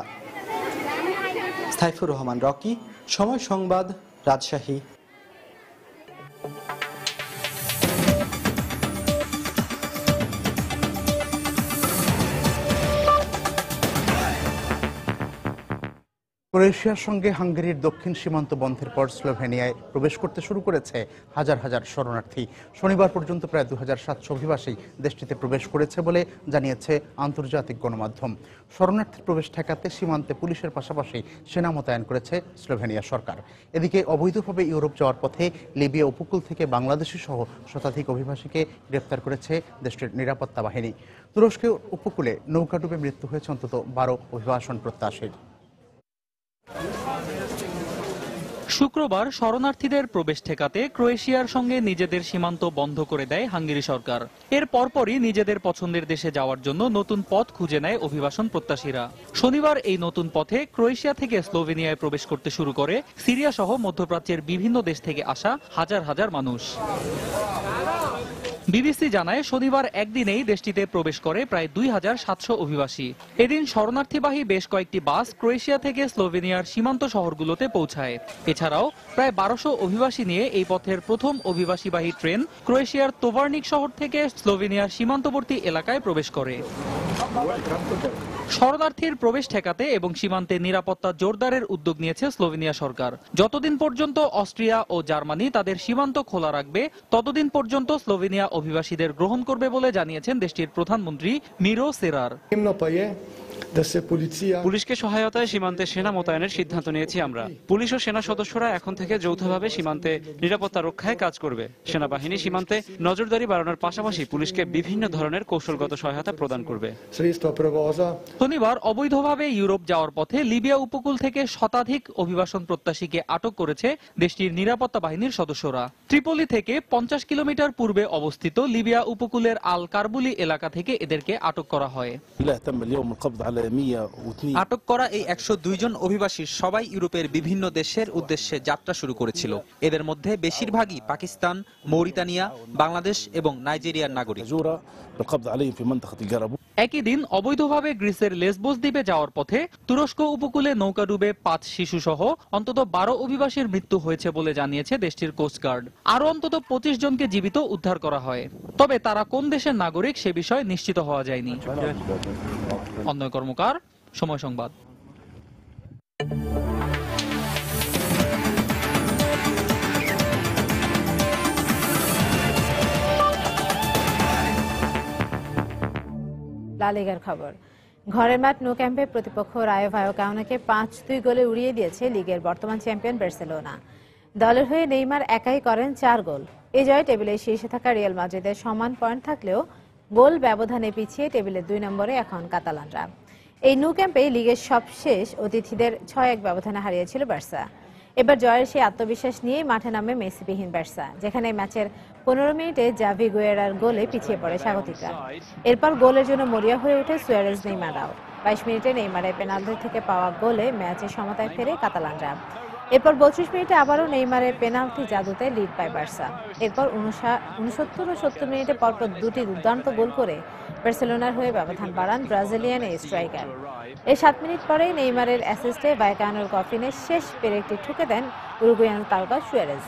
S7: সাইফুর রহমান রকি, সময় সংবাদ, রাজশাহী।
S1: ক্রোয়েশিয়ার সঙ্গে হাঙ্গেরির দক্ষিণ সীমান্ত বন্ধের পর স্লোভেনিয়ায় প্রবেশ করতে শুরু করেছে হাজার হাজার শরণার্থী। শনিবার পর্যন্ত প্রায় 2700 অভিবাসী দেশটিতে প্রবেশ করেছে বলে জানিয়েছে আন্তর্জাতিক গণমাধ্যম। শরণার্থীর প্রবেশ ঠেকাতে সীমান্তে পুলিশের পাশাপাশি সেনা মোতায়েন করেছে স্লোভেনিয়া সরকার। এদিকে অবৈধভাবে ইউরোপ যাওয়ার পথে লিবিয়া উপকূল থেকে বাংলাদেশি সহ শতাধিক অভিবাসীকে গ্রেপ্তার করেছে দেশটির নিরাপত্তা বাহিনী। তুরস্কের উপকূলে নৌকাডুবে মৃত্যু হয়েছে অন্তত 12 অভিবাসন প্রত্যাশীর।
S27: শুক্রবার শরণার্থীদের প্রবেশ ঠেকাতে ক্রোয়েশিয়ার সঙ্গে নিজেদের সীমান্ত বন্ধ করে দেয় হাঙ্গেরি সরকার। এর পরপরই নিজেদের পছন্দের দেশে যাওয়ার জন্য নতুন পথ খুঁজে নেয় অভিবাসন প্রত্যাশীরা। শনিবার এই নতুন পথে ক্রোয়েশিয়া থেকে স্লোভেনিয়ায় প্রবেশ করতে শুরু করে সিরিয়া সহ মধ্যপ্রাচ্যের বিভিন্ন দেশ থেকে আসা হাজার হাজার মানুষ। বিবিসি জানায় শনিবার একদিনেই দেশটিতে প্রবেশ করে প্রায় 2700 অভিবাসী। এদিন শরণার্থীবাহী বেশ কয়েকটি বাস ক্রোয়েশিয়া থেকে স্লোভেনিয়ার সীমান্ত শহরগুলোতে পৌঁছায়। এছাড়াও প্রায় 1200 অভিবাসী নিয়ে এই পথের প্রথম অভিবাসীবাহী ট্রেন ক্রোয়েশিয়ার তোভারনিক শহর থেকে স্লোভেনিয়ার সীমান্তবর্তী এলাকায় প্রবেশ করে। শরণার্থীর প্রবেশ ঠেকাতে এবং সীমান্তে নিরাপত্তা জোরদারের উদ্যোগ নিয়েছে স্লোভেনিয়া সরকার। যতদিন পর্যন্ত অস্ট্রিয়া ও জার্মানি তাদের সীমান্ত খোলা রাখবে ততদিন পর্যন্ত স্লোভেনিয়া অভিবাসীদের গ্রহণ করবে বলে জানিয়েছেন দেশটির প্রধানমন্ত্রী মিরো সেরার।
S25: পুলিশকে সহায়তায় সীমান্তে সেনা মোতায়েনের সিদ্ধান্ত নিয়েছি আমরা। পুলিশ ও সেনা সদস্যরা এখন থেকে যৌথভাবে সীমান্তে নিরাপত্তা রক্ষায় কাজ করবে। সেনাবাহিনী সীমান্তে নজরদারি বাড়ানোর পাশাপাশি পুলিশকে বিভিন্ন ধরনের কৌশলগত সহায়তা প্রদান করবে।
S27: শনিবার অবৈধভাবে ইউরোপ যাওয়ার পথে লিবিয়া উপকূল থেকে শতাধিক অভিবাসন প্রত্যাশীকে আটক করেছে দেশটির নিরাপত্তা বাহিনীর সদস্যরা। ত্রিপোলি থেকে 50 কিলোমিটার পূর্বে অবস্থিত লিবিয়া উপকূলের আল কারবুলি এলাকা থেকে এদেরকে আটক করা হয়।
S8: আটক করা এই 102 জন অভিবাসীর সবাই ইউরোপের বিভিন্ন দেশের উদ্দেশ্যে যাত্রা শুরু করেছিল। এদের মধ্যে বেশিরভাগই পাকিস্তান, মৌরিতানিয়া, বাংলাদেশ এবং নাইজেরিয়ার নাগরিক।
S27: একই দিন অবৈধভাবে গ্রিসের লেসবোস দ্বীপে যাওয়ার পথে তুরস্ক উপকূলে নৌকা ডুবে 5 শিশু সহ অন্তত 12 অভিবাসীর মৃত্যু হয়েছে বলে জানিয়েছে দেশটির কোস্টগার্ড। আরও অন্তত 25 জনকে জীবিত উদ্ধার করা হয়, তবে তারা কোন দেশের নাগরিক সে বিষয়ে নিশ্চিত হওয়া যায়নি। অন্যয় কর্মকার, সময় সংবাদ।
S3: লা লিগার খবর। ঘরের মাঠ নো ক্যাম্পে প্রতিপক্ষ রায়ো ভায়োকানোকে 5-2 গোলে উড়িয়ে দিয়েছে লিগের বর্তমান চ্যাম্পিয়ন বার্সেলোনা। দলের হয়ে নেইমার একাই করেন 4 গোল। এই জয়ে টেবিলে শীর্ষে থাকা রিয়াল মাদ্রিদের সমান পয়েন্ট থাকলেও গোল ব্যবধানে পিছিয়ে টেবিলের 2 নম্বরে এখন কাতালানরা। এই নো ক্যাম্পে লিগের সবশেষ অতিথিদের 6-1 ব্যবধানে হারিয়েছিল বার্সা। এবার জয়ের সেই আত্মবিশ্বাস নিয়ে মাঠে নামে মেসিবিহীন বার্সা, যেখানে ম্যাচের 15 মিনিটে জাভি গুয়েরার গোলে পিছিয়ে পড়ে স্বাগতিকরা। এরপর গোলের জন্য মরিয়া হয়ে ওঠে সুয়ারেজ নেইমাররাও। 22 মিনিটে নেইমারের পেনাল্টি থেকে পাওয়া গোলে ম্যাচে সমতায় ফেরে কাতালানরা। এরপর 32 মিনিটে আবারও নেইমারের পেনাল্টি জাদুতে লিড পায় বার্সা। এরপর 69 ও 70 মিনিটে পরপর দুটি দুর্দান্ত গোল করে বার্সেলোনার হয়ে ব্যবধান বাড়ান ব্রাজিলিয়ান এই স্ট্রাইকার। এই 7 মিনিট পরেই নেইমারের অ্যাসিস্টে ভায়োকানোর কফিনে শেষ পেরেকটি ঠুকে দেন উরুগুয়ান তারকা সুয়ারেজ।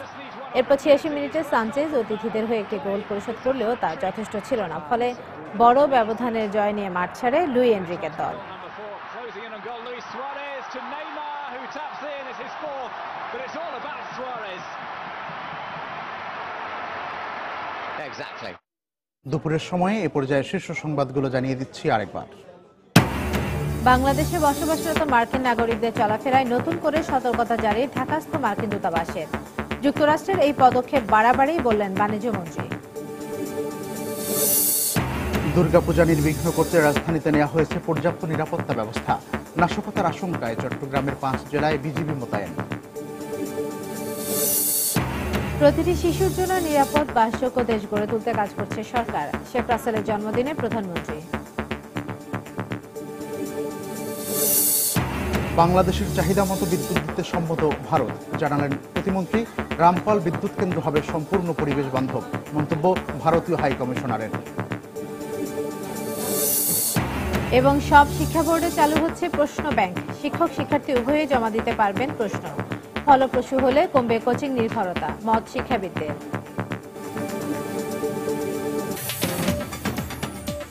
S3: এরপর 86 মিনিটে সানচেজ অতিথিদের হয়ে একটি গোল পরিশোধ করলেও তা যথেষ্ট ছিল না, ফলে বড় ব্যবধানের জয় নিয়ে মাঠ ছাড়ে লুই এনরিকের দল।
S1: দুপুরের সময়ে এ পর্যায়ে শীর্ষ সংবাদগুলো জানিয়ে দিচ্ছি আরেকবার।
S3: বাংলাদেশে বসবাসরত মার্কিন নাগরিকদের চলাফেরায় নতুন করে সতর্কতা জারি ঢাকাস্থ মার্কিন দূতাবাসের। যুক্তরাষ্ট্রের এই পদক্ষেপ বাড়াবাড়ি বললেন বাণিজ্যমন্ত্রী।
S1: দুর্গাপূজা নির্বিঘ্ন করতে রাজধানীতে নেওয়া হয়েছে পর্যাপ্ত নিরাপত্তা ব্যবস্থা। নাশকতার আশঙ্কায় চট্টগ্রামের 5 জেলায় বিজিবি মোতায়েন।
S3: প্রতিটি শিশুর জন্য নিরাপদ বাসযোগ্য দেশ গড়ে তুলতে কাজ করছে সরকার। শেখ রাসেলের জন্মদিনে প্রধানমন্ত্রী।
S1: বাংলাদেশের চাহিদা মতো বিদ্যুৎ দিতে সম্মত ভারত, জানালেন প্রতিমন্ত্রী। রামপাল বিদ্যুৎ কেন্দ্র হবে সম্পূর্ণ পরিবেশ বান্ধব, মন্তব্য ভারতীয় হাই কমিশনারের।
S3: এবং সব শিক্ষা বোর্ডে চালু হচ্ছে প্রশ্ন ব্যাংক। শিক্ষক শিক্ষার্থী উভয়ে জমা দিতে পারবেন প্রশ্ন। ফলপ্রসূ হলে কমবে কোচিং নির্ভরতা, মত শিক্ষাবিদদের।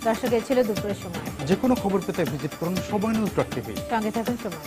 S3: দর্শক, ছিল দুপুরের সময়।
S1: যে কোনো খবর পেতে ভিজিট করুন সময়নিউজ.tv।
S3: সঙ্গে থাকুন সময়।